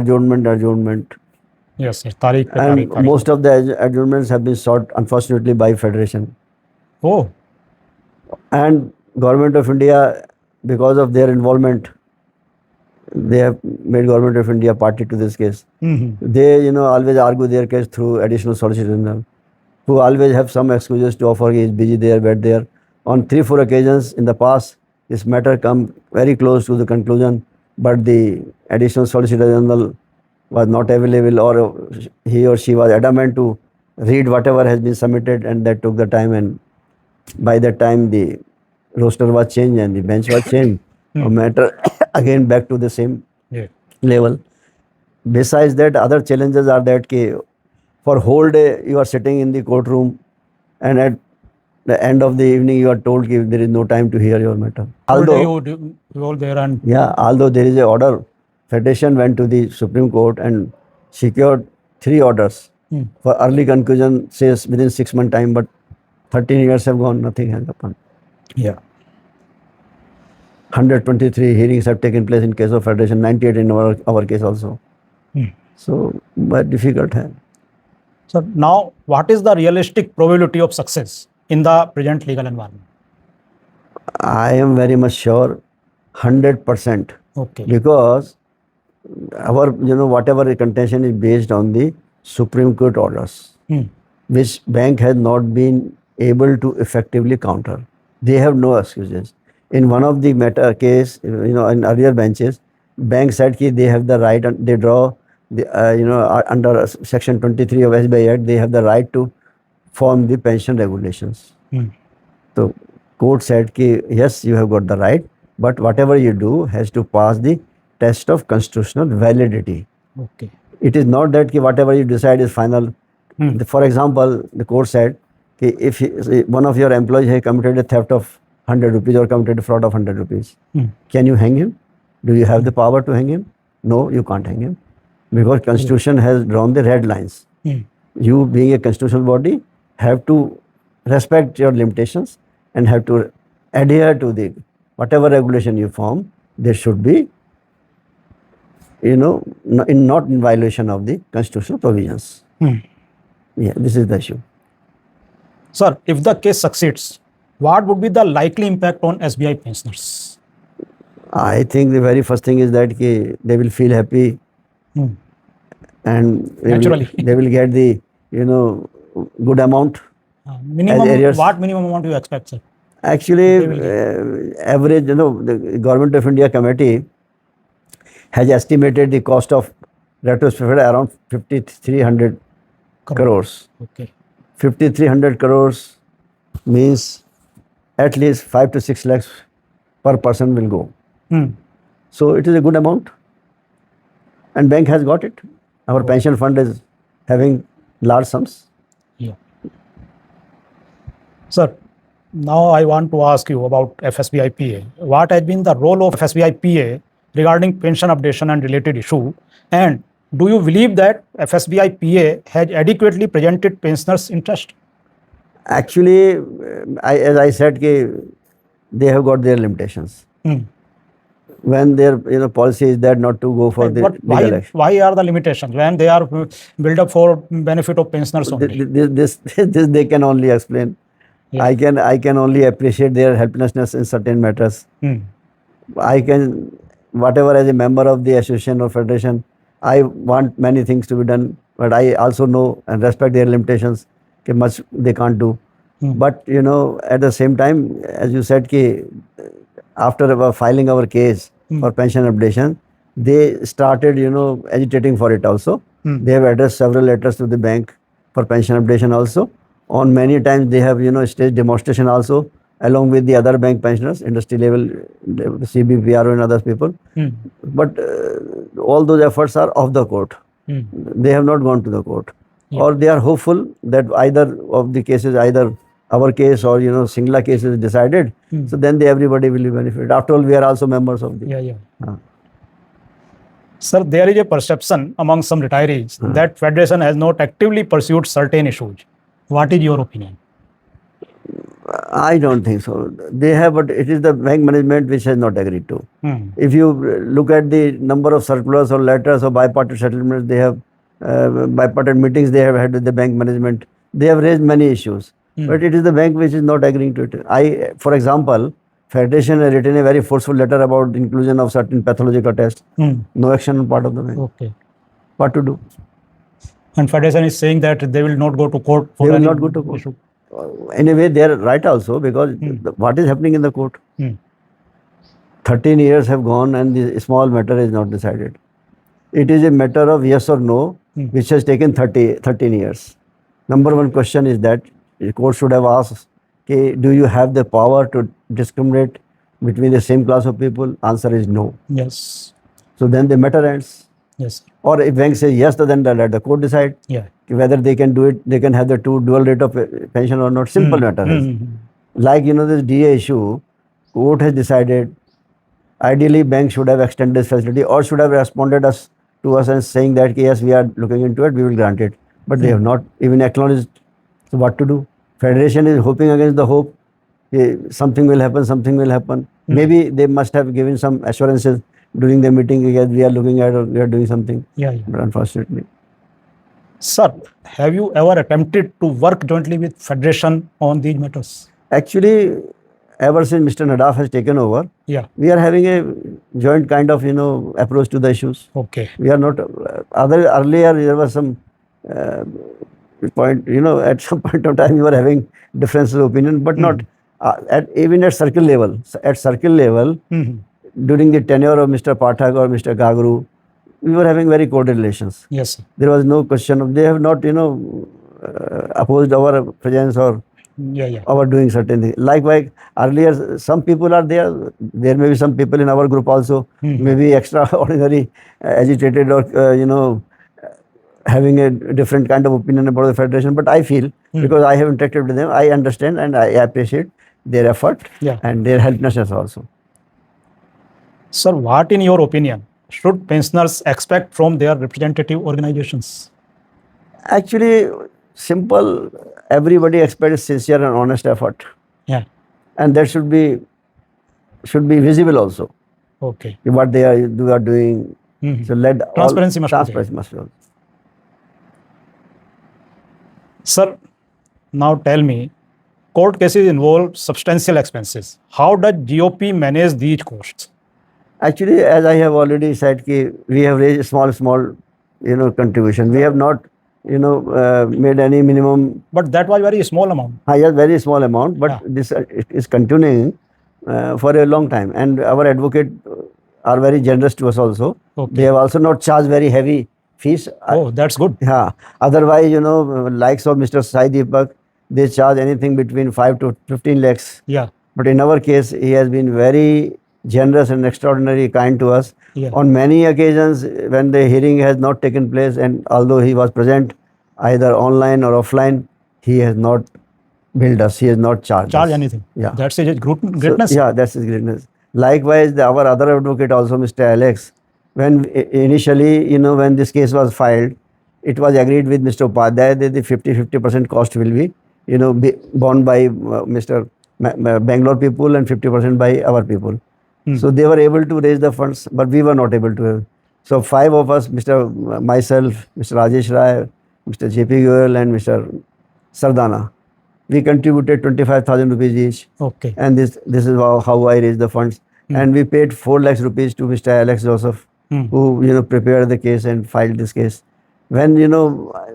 Yes, sir. Tariq pe And tariq. most of the adjournments have been sought, unfortunately, by Federation. Oh, And Government of India, because of their involvement, they have made Government of India party to this case. They, always argue their case through additional Solicitor General, who always have some excuses to offer. He is busy there, bad there. On 3-4 occasions in the past, this matter come very close to the conclusion, but the additional Solicitor General was not available, or he or she was adamant to read whatever has been submitted, and that took the time. And by that time, the roster was changed and the bench was changed. A matter again back to the same level. Besides that, other challenges are that for whole day you are sitting in the courtroom, and at the end of the evening you are told that there is no time to hear your matter. although you all there and Although there is a order, Federation went to the Supreme Court and secured 3 orders for early conclusion, says within 6 months time, but 13 years have gone, nothing has happened. yeah. 123 hearings have taken place in case of Federation, 98 in our case also. So, but difficult. So now, what is the realistic probability of success in the present legal environment? I am very much sure 100%. Okay. Because our, whatever contention is based on the Supreme Court orders, which bank has not been able to effectively counter. They have no excuses. In one of the matter case, in earlier benches, bank said that they have the right, and they draw the, under Section 23 of SBI Act, they have the right to form the pension regulations. So court said that yes, you have got the right, but whatever you do has to pass the test of constitutional validity. Okay. It is not that whatever you decide is final. For example, the court said that if one of your employees has committed a theft of 100 rupees or committed a fraud of 100 rupees, can you hang him? Do you have the power to hang him? No, you can't hang him, because Constitution has drawn the red lines. You, being a constitutional body, have to respect your limitations and have to adhere to the whatever regulation you form. There should be, not in violation of the constitutional provisions. Yeah, this is the issue. Sir, if the case succeeds, what would be the likely impact on SBI pensioners? I think the very first thing is that they will feel happy, and Naturally. they will get the good amount. Minimum, what minimum amount you expect, sir? Actually, average, the Government of India committee has estimated the cost of retrospective around 5,300 crores. Okay. 5,300 crores means at least 5 to 6 lakhs per person will go. So it is a good amount, and bank has got it. Our pension fund is having large sums. Yeah. Sir, now I want to ask you about FSBI PA. What has been the role of FSBI PA regarding pension updation and related issue? And do you believe that FSBI PA has adequately presented pensioners' interest? Actually, as I said, they have got their limitations. When their policy is that not to go for the legal action. Why are the limitations when they are built up for benefit of pensioners only? This they can only explain. Yeah. I can only appreciate their helplessness in certain matters. I can, whatever, as a member of the association or federation, I want many things to be done, but I also know and respect their limitations. Much they can't do. But at the same time, as you said, after filing our case for pension updation, they started agitating for it also. They have addressed several letters to the bank, for pension updation also. On many times they have stage demonstration also along with the other bank pensioners, industry level, the CBPRO and other people. But all those efforts are off the court. They have not gone to the court. Yeah. Or they are hopeful that either of the cases, either our case or Singla case is decided. So then everybody will be benefited. After all, we are also members of the. Yeah. Sir, there is a perception among some retirees that Federation has not actively pursued certain issues. What is your opinion? I don't think so. They have, but it is the bank management which has not agreed to. If you look at the number of circulars or letters or bipartite settlements, they have bipartite meetings they have had with the bank management. They have raised many issues, but it is the bank which is not agreeing to it. For example, Federation has written a very forceful letter about inclusion of certain pathological tests. No action on part of the bank. Okay. What to do? And Federation is saying that they will not go to court for They will any not go to court. issue. Anyway, they are right also, because what is happening in the court? 13 years have gone and the small matter is not decided. It is a matter of yes or no, which has taken 13 years. Number one question is that the court should have asked, okay, do you have the power to discriminate between the same class of people? Answer is no. Yes. So then the matter ends. Yes. Or if bank says yes, then let the court decide whether they can do it, they can have the dual rate of pension or not. Simple matter. Like this DA issue, court has decided ideally bank should have extended this facility or should have responded to us and saying that yes, we are looking into it, we will grant it. But they have not even acknowledged. So what to do? Federation is hoping against the hope. Something will happen. Maybe they must have given some assurances during the meeting, yes, we are looking at or we are doing something. But unfortunately. Sir, have you ever attempted to work jointly with Federation on these matters? Actually, ever since Mr. Nadaf has taken over, we are having a joint kind of approach to the issues. Okay. We are not earlier there was some point, at some point of time we were having differences of opinion, but not even at circle level. At circle level, during the tenure of Mr. Pathak or Mr. Gagru, we were having very cordial relations. Yes, sir. There was no question of, they have not, opposed our presence or our doing certain things. Likewise, earlier, some people are there. There may be some people in our group also, maybe extraordinary agitated or, having a different kind of opinion about the Federation. But I feel, because I have interacted with them, I understand and I appreciate their effort and their helpness also. Sir, what in your opinion should pensioners expect from their representative organizations? Actually, simple. Everybody expects sincere and honest effort. And that should be visible also. Okay. What they are doing. So let transparency must be also. Sir, now tell me, court cases involve substantial expenses. How does GOP manage these costs? Actually, as I have already said, we have raised small, contribution. We have not, made any minimum. But that was very small amount. Yes, very small amount. But this is continuing for a long time. And our advocate are very generous to us also. Okay. They have also not charged very heavy fees. Oh, that's good. Otherwise, likes of Mr. Sai Deepak, they charge anything between 5 to 15 lakhs. But in our case, he has been very generous and extraordinarily kind to us. On many occasions, when the hearing has not taken place, and although he was present either online or offline, he has not billed us. He has not charged anything. That's his greatness. So, that's his greatness. Likewise, our other advocate also, Mr. Alex, when initially, when this case was filed, it was agreed with Mr. Upadhyay that the 50% cost will be, borne by Mr. Bangalore people and 50% by our people. So they were able to raise the funds, but we were not able to. So 5 of us, myself, Mr. Rajesh Rai, Mr. JP Goyal and Mr. Sardana, we contributed 25,000 rupees each. Okay. And this is how I raised the funds. And we paid 4 lakhs rupees to Mr. Alex Joseph, who prepared the case and filed this case. When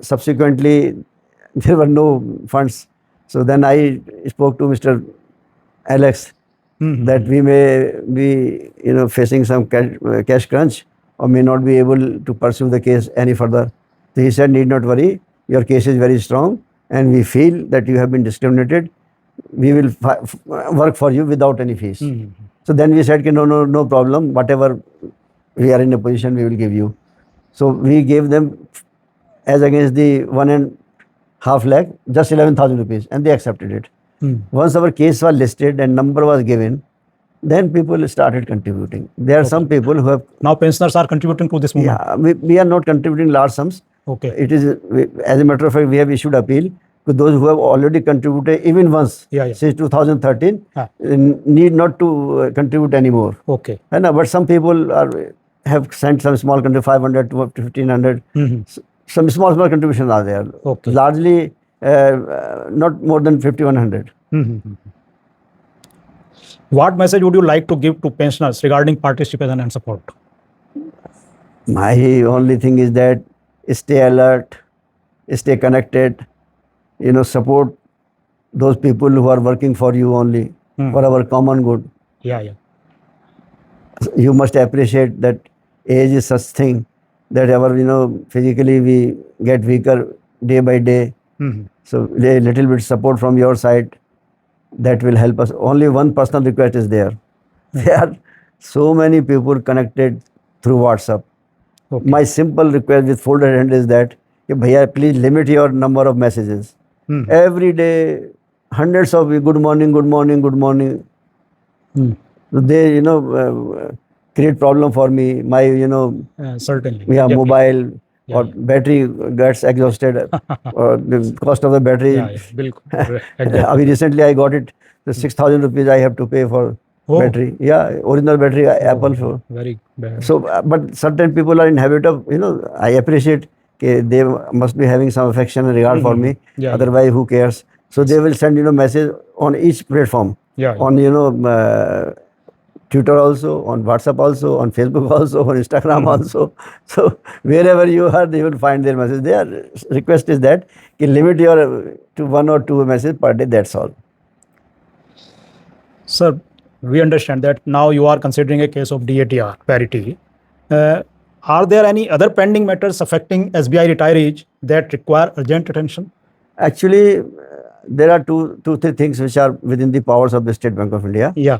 subsequently there were no funds, so then I spoke to Mr. Alex that we may be facing some cash crunch or may not be able to pursue the case any further. So he said, need not worry, your case is very strong, and we feel that you have been discriminated. We will work for you without any fees. So then we said, no problem. Whatever we are in a position, we will give you. So we gave them, as against the 1.5 lakh, just 11,000 rupees, and they accepted it. Once our case was listed and number was given, then people started contributing. There are some people who have... Now pensioners are contributing to this movement? Yeah, we are not contributing large sums. Okay. It is, as a matter of fact, we have issued appeal to those who have already contributed even once since 2013, need not to contribute anymore. Okay. But some people have sent some small contribution, 500 to 1,500. Some small contributions are there. Okay. Largely, not more than 5,100. What message would you like to give to pensioners regarding participation and support? My only thing is that stay alert, stay connected, support those people who are working for you only, for our common good. Yeah. You must appreciate that age is such thing that physically we get weaker day by day. So a little bit support from your side, that will help us. Only one personal request is there. There are so many people connected through WhatsApp. Okay. My simple request with folded hand is that, bhaiya, please limit your number of messages. Every day, hundreds of good morning, good morning, good morning. They, create problem for me. My, certainly. Mobile or battery gets exhausted. Or the cost of the battery. Exactly. Recently I got it. The 6,000 rupees I have to pay for battery. Yeah, original battery, Apple. For. Very bad. So, but certain people are in habit of, I appreciate they must be having some affection and regard for me. Otherwise, who cares? So they will send, message on each platform. On, Twitter also, on WhatsApp also, on Facebook also, on Instagram also. So wherever you are, they will find their message. Their request is that limit your to 1 or 2 messages per day. That's all. Sir, we understand that now you are considering a case of DATR parity. Are there any other pending matters affecting SBI retirees that require urgent attention? Actually, there are two, three things which are within the powers of the State Bank of India. Yeah.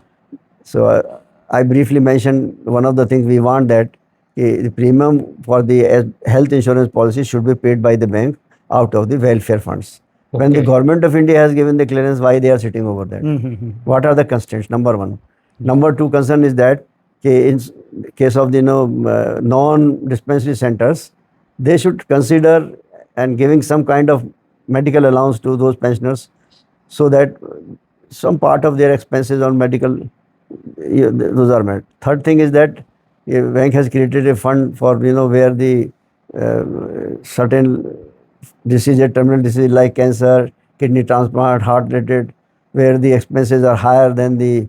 So I briefly mentioned one of the things we want, that the premium for the health insurance policy should be paid by the bank out of the welfare funds. Okay. When the government of India has given the clearance, why they are sitting over that? What are the constraints? Number one. Number two concern is that in case of the non-dispensary centers, they should consider and giving some kind of medical allowance to those pensioners, so that some part of their expenses on medical, those are met. Third thing is that a bank has created a fund for where the certain diseases, terminal disease like cancer, kidney transplant, heart related, where the expenses are higher than the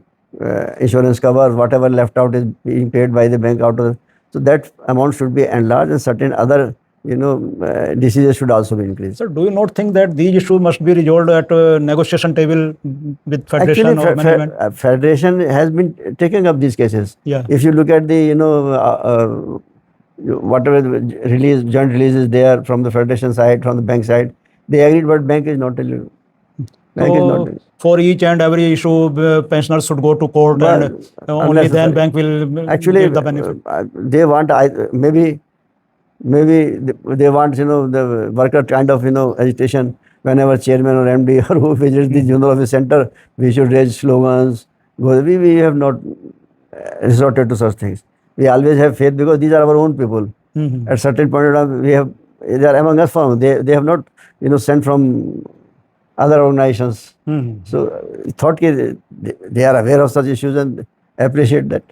insurance cover, whatever left out is being paid by the bank out of. So that amount should be enlarged, and certain other diseases should also be increased. Sir, do you not think that these issues must be resolved at a negotiation table with Federation? Actually, or management? Federation has been taking up these cases. Yeah. If you look at the whatever joint release is there from the Federation side, from the bank side, they agreed, but bank is not telling. For each and every issue, pensioners should go to court, and only then bank will actually give the benefit. They want maybe they want the worker kind of agitation. Whenever chairman or MD or who visits the general office center, we should raise slogans. We have not resorted to such things. We always have faith, because these are our own people. At certain point of time, they are among us. They have not sent from other organizations. So thought they are aware of such issues and appreciate that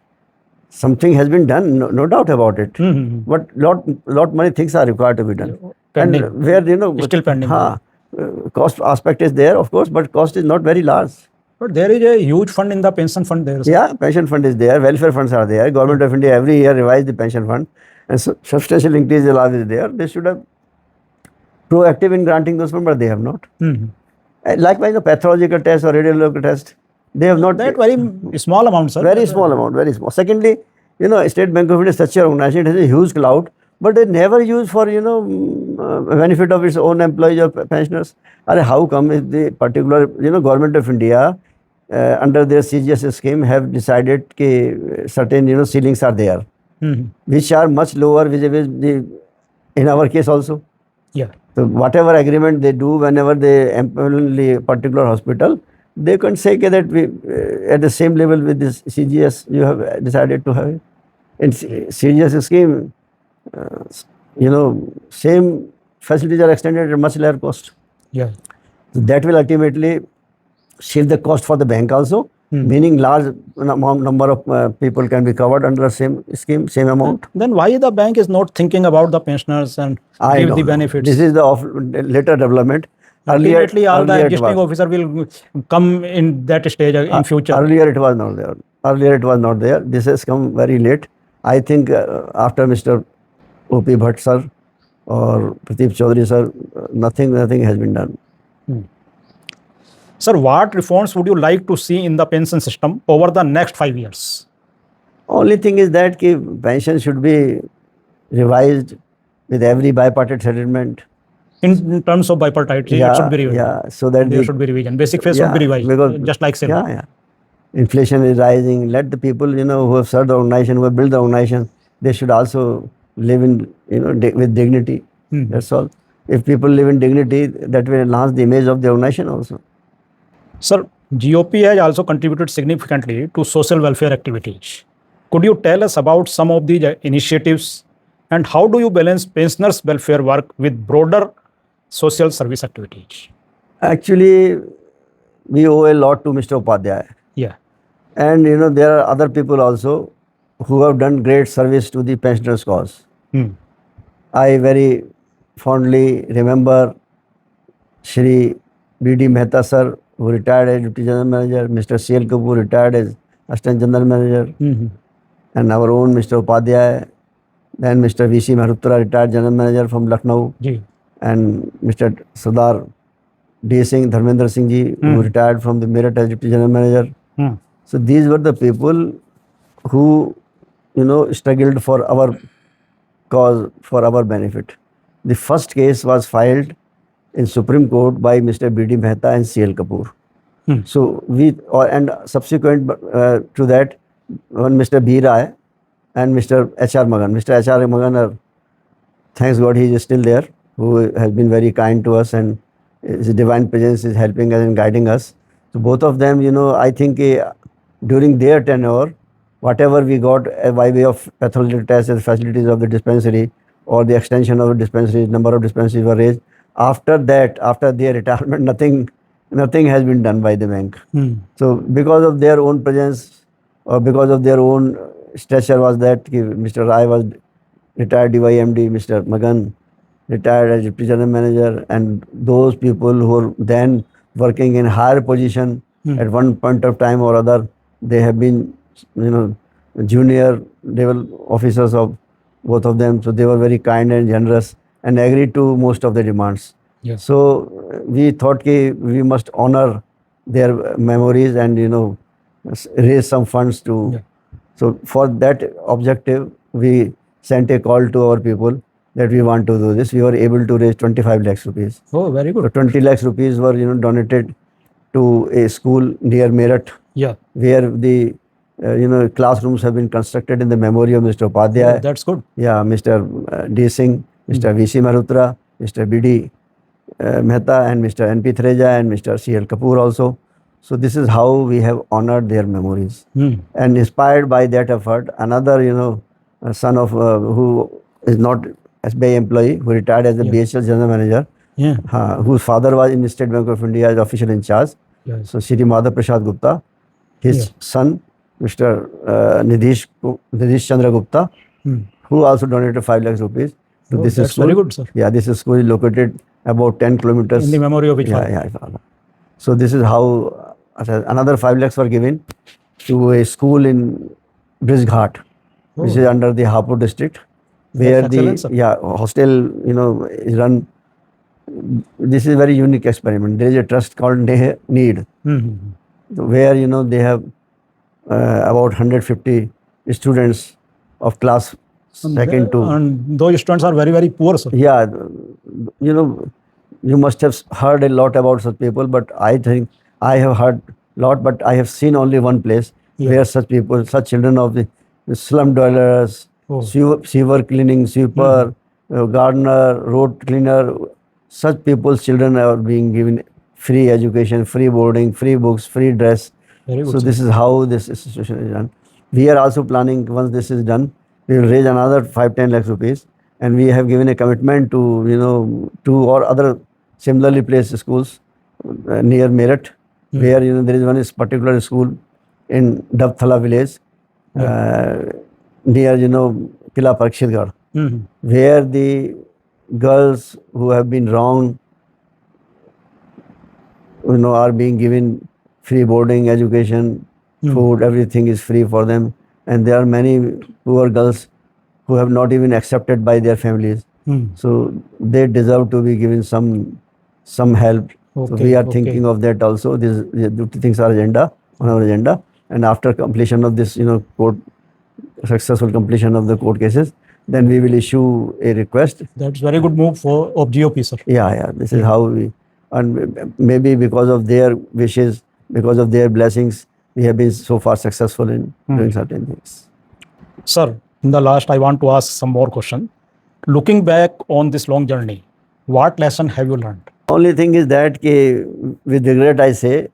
something has been done, no doubt about it. But lot many things are required to be done. Pending. And where still pending. Cost aspect is there, of course, but cost is not very large. But there is a huge fund in the pension fund there. Sir. Yeah, pension fund is there, welfare funds are there. Government of India every year revises the pension fund, and substantial increase is always there. They should have proactive in granting those funds, but they have not. Likewise, the pathological test or radiological test, they have not. That very small amount, sir. Very small amount, very small. Secondly, State Bank of India is such an organization, it has a huge clout. but they never use for benefit of its own employees or pensioners. How come is the particular government of India under their CGS scheme have decided that certain ceilings are there, which are much lower vis-a-vis in our case also. Yeah. So whatever agreement they do whenever they employ a particular hospital, they can say that we at the same level with this CGS you have decided to have it. In CGS scheme, same facilities are extended at much lower cost. Yeah. So that will ultimately shift the cost for the bank also, meaning large number of people can be covered under the same scheme, same amount. Then why the bank is not thinking about the pensioners and give the benefits? This is the later development. Ultimately, all the earlier it existing was. officer will come in that stage in future. Earlier it was not there. Earlier it was not there. This has come very late. I think after Mr. O.P. Bhatt sir or Pradeep Chaudhary sir, nothing has been done. Sir, what reforms would you like to see in the pension system over the next 5 years? Only thing is that pension should be revised with every bipartite settlement. In terms of bipartite, it should be revision. Yeah, so that there should be revision. Basic phase should be revised, because, just like silver. Yeah. Inflation is rising. Let the people, who have served the organization, who have built the organization, they should also live in, with dignity. That's all. If people live in dignity, that will enhance the image of the organization also. Sir, GOP has also contributed significantly to social welfare activities. Could you tell us about some of these initiatives and how do you balance pensioners' welfare work with broader social service activities? Actually, we owe a lot to Mr. Upadhyay. Yeah. And there are other people also who have done great service to the pensioners' cause. I very fondly remember Shri B.D. Mehta sir, who retired as Deputy General Manager, Mr. C.L. Kapoor retired as Assistant General Manager, and our own Mr. Upadhyay, then Mr. V.C. Mehrotra, retired General Manager from Lucknow, and Mr. Sardar D. Singh, Dharmendra Singh ji, who retired from the Meerut as Deputy General Manager. So these were the people who, struggled for our cause, for our benefit. The first case was filed in Supreme Court by Mr. B.D. Mehta and C.L. Kapoor. So and subsequent to that, one Mr. B. Rai and Mr. H.R. Magan. Mr. H.R. Magan, thanks God he is still there, who has been very kind to us, and his divine presence is helping us and guiding us. So both of them, I think during their tenure, whatever we got by way of pathological tests and facilities of the dispensary or the extension of the dispensary, number of dispensaries were raised. After that, after their retirement, nothing has been done by the bank. So because of their own presence or because of their own stature was that Mr. Rai was retired DYMD, Mr. Magan retired as Deputy General Manager, and those people who were then working in higher position at one point of time or other, they have been, junior level officers of both of them. So they were very kind and generous and agreed to most of the demands. Yes. So we thought we must honor their memories and, raise some funds to. Yeah. So for that objective, we sent a call to our people that we want to do this. We were able to raise 25 lakhs rupees. Oh, very good. So 20 lakhs rupees were, donated to a school near Meerut, where the, classrooms have been constructed in the memory of Mr. Upadhyay. Oh, that's good. Yeah, Mr. D. Singh, Mr. V.C. Mehrotra, Mr. B.D. Mehta, and Mr. N.P. Threja, and Mr. C.L. Kapoor also. So this is how we have honored their memories. And inspired by that effort, another, son of who is not SBI employee, who retired as a BHL General Manager, whose father was in State Bank of India as official in charge. So Shri Madhav Prasad Gupta, his son, Mr. Nidhish Chandra Gupta, who also donated 5 lakhs rupees to this that's school. Very good, sir. Yeah, this school is located about 10 kilometers. In the memory of which father? Yeah. So this is how another 5 lakhs were given to a school in Brizghat, which is under the Hapur district, where the hostel, is run. This is a very unique experiment. There is a trust called Need, where, they have about 150 students of class second to. And those students are very, very poor, sir. Yeah, you know, you must have heard a lot about such people, but I think I have heard lot, but I have seen only one place Yeah. where such people, such children of the slum dwellers, Oh. sewer cleaning, sweeper, gardener, road cleaner, such people's children are being given free education, free boarding, free books, free dress. Very good, So sir. this is how this institution is done. We are also planning, once this is done, we will raise another 5-10 lakhs rupees, and we have given a commitment to, you know, 2 or other similarly placed schools near Meerut, where, you know, there is one particular school in Dabthala village, near, you know, Kila Parkshirgarh, where the girls who have been wronged, you know, are being given free boarding, education, food, everything is free for them. And there are many poor girls who have not even accepted by their families. So they deserve to be given some help. So we are thinking of that also. These things are on our agenda. And after completion of this, you know, successful completion of the court cases, then we will issue a request. That's very good move of GOP, sir. Yeah. This is how we, and maybe because of their wishes, because of their blessings, we have been so far successful in doing certain things. Sir, in the last, I want to ask some more question. Looking back on this long journey, what lesson have you learned? Only thing is that, with regret, I say,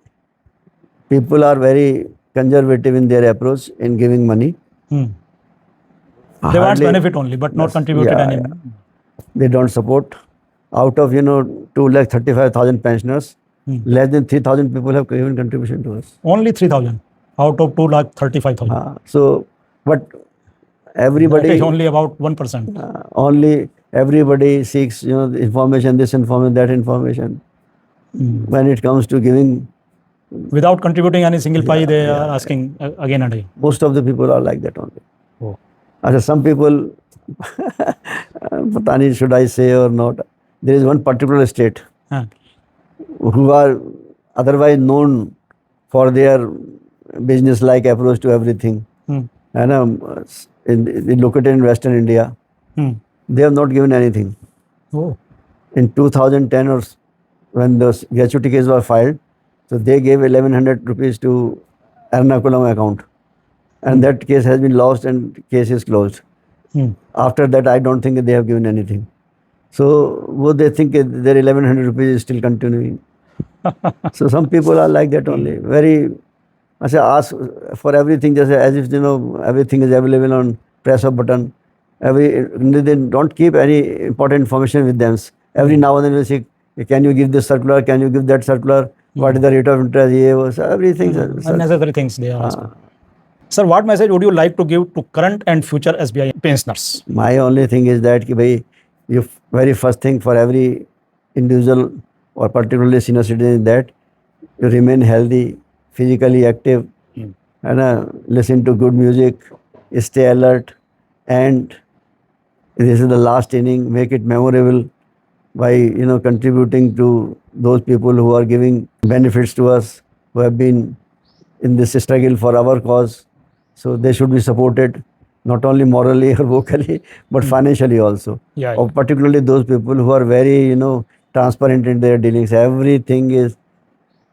people are very conservative in their approach in giving money. They want benefit only, but not contributed any. They don't support. Out of, you know, 2,35,000 pensioners, less than 3,000 people have given contribution to us. Only 3,000 out of 2,35,000. So, but everybody. That is only about 1%. Only everybody seeks, you know, information, this information, that information. When it comes to giving, without contributing any single pie, they are asking again and again. Most of the people are like that only. Oh. Some people, Patani, should I say or not? There is one particular state who are otherwise known for their business-like approach to everything. And located in Western India, they have not given anything. Oh. In 2010, or when the gratuity case was filed, so they gave 1,100 rupees to Ernakulam account, and that case has been lost and case is closed. After that, I don't think they have given anything. So what they think their 1,100 rupees is still continuing. So some people are like that only. Very, I say, ask for everything, just as if, you know, everything is available on press of button. They don't keep any important information with them. Every now and then they say, can you give this circular? Can you give that circular? What is the rate of interest? Everything. Unnecessary things they are asking. Sir, what message would you like to give to current and future SBI pensioners? My only thing is that, you very first thing for every individual or particularly senior citizen is that you remain healthy, physically active, and listen to good music, stay alert, and this is the last inning. Make it memorable by, you know, contributing to those people who are giving benefits to us, who have been in this struggle for our cause. So they should be supported, not only morally or vocally, but financially also. Or particularly those people who are very, you know, transparent in their dealings. Everything is,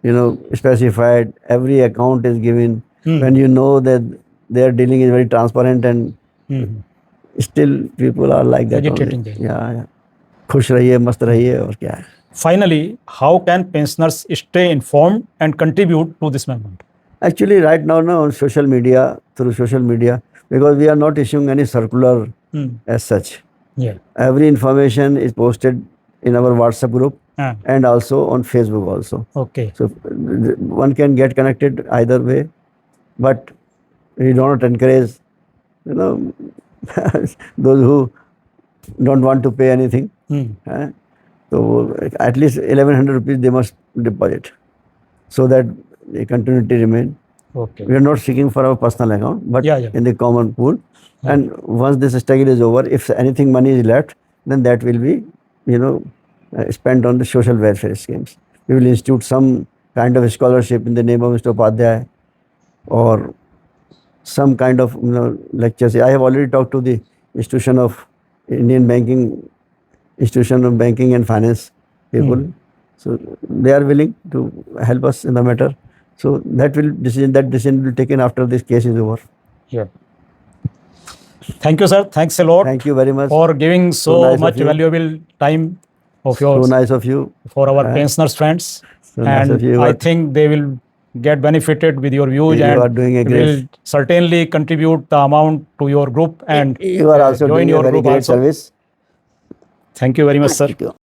you know, specified. Every account is given. When you know that their dealing is very transparent, and still people are like that only. Yeah. खुश रहिए, मस्त रहिए, और क्या है. Finally, how can pensioners stay informed and contribute to this movement? Actually, right now, on social media, through social media, because we are not issuing any circular as such. Every information is posted in our WhatsApp group and also on Facebook also. Okay. So one can get connected either way, but we do not encourage, you know, those who don't want to pay anything. So at least 1,100 rupees they must deposit, so that the continuity remain. Okay. We are not seeking for our personal account, but in the common pool. And once this struggle is over, if anything money is left, then that will be, you know, spent on the social welfare schemes. We will institute some kind of scholarship in the name of Mr. Upadhyay, or some kind of, you know, lectures. I have already talked to the institution of Indian banking, institution of banking and finance people. So they are willing to help us in the matter. So that decision will be taken after this case is over. Yeah. Thank you, sir. Thanks a lot. Thank you very much. For giving so nice of much you. valuable time of So yours nice of you. for our pensioners friends. So nice of And you. I think they will get benefited with your views, You and are doing a will great. certainly contribute the amount to your group and You are also join doing a your very group great also. service. Thank you very much, sir. Thank you.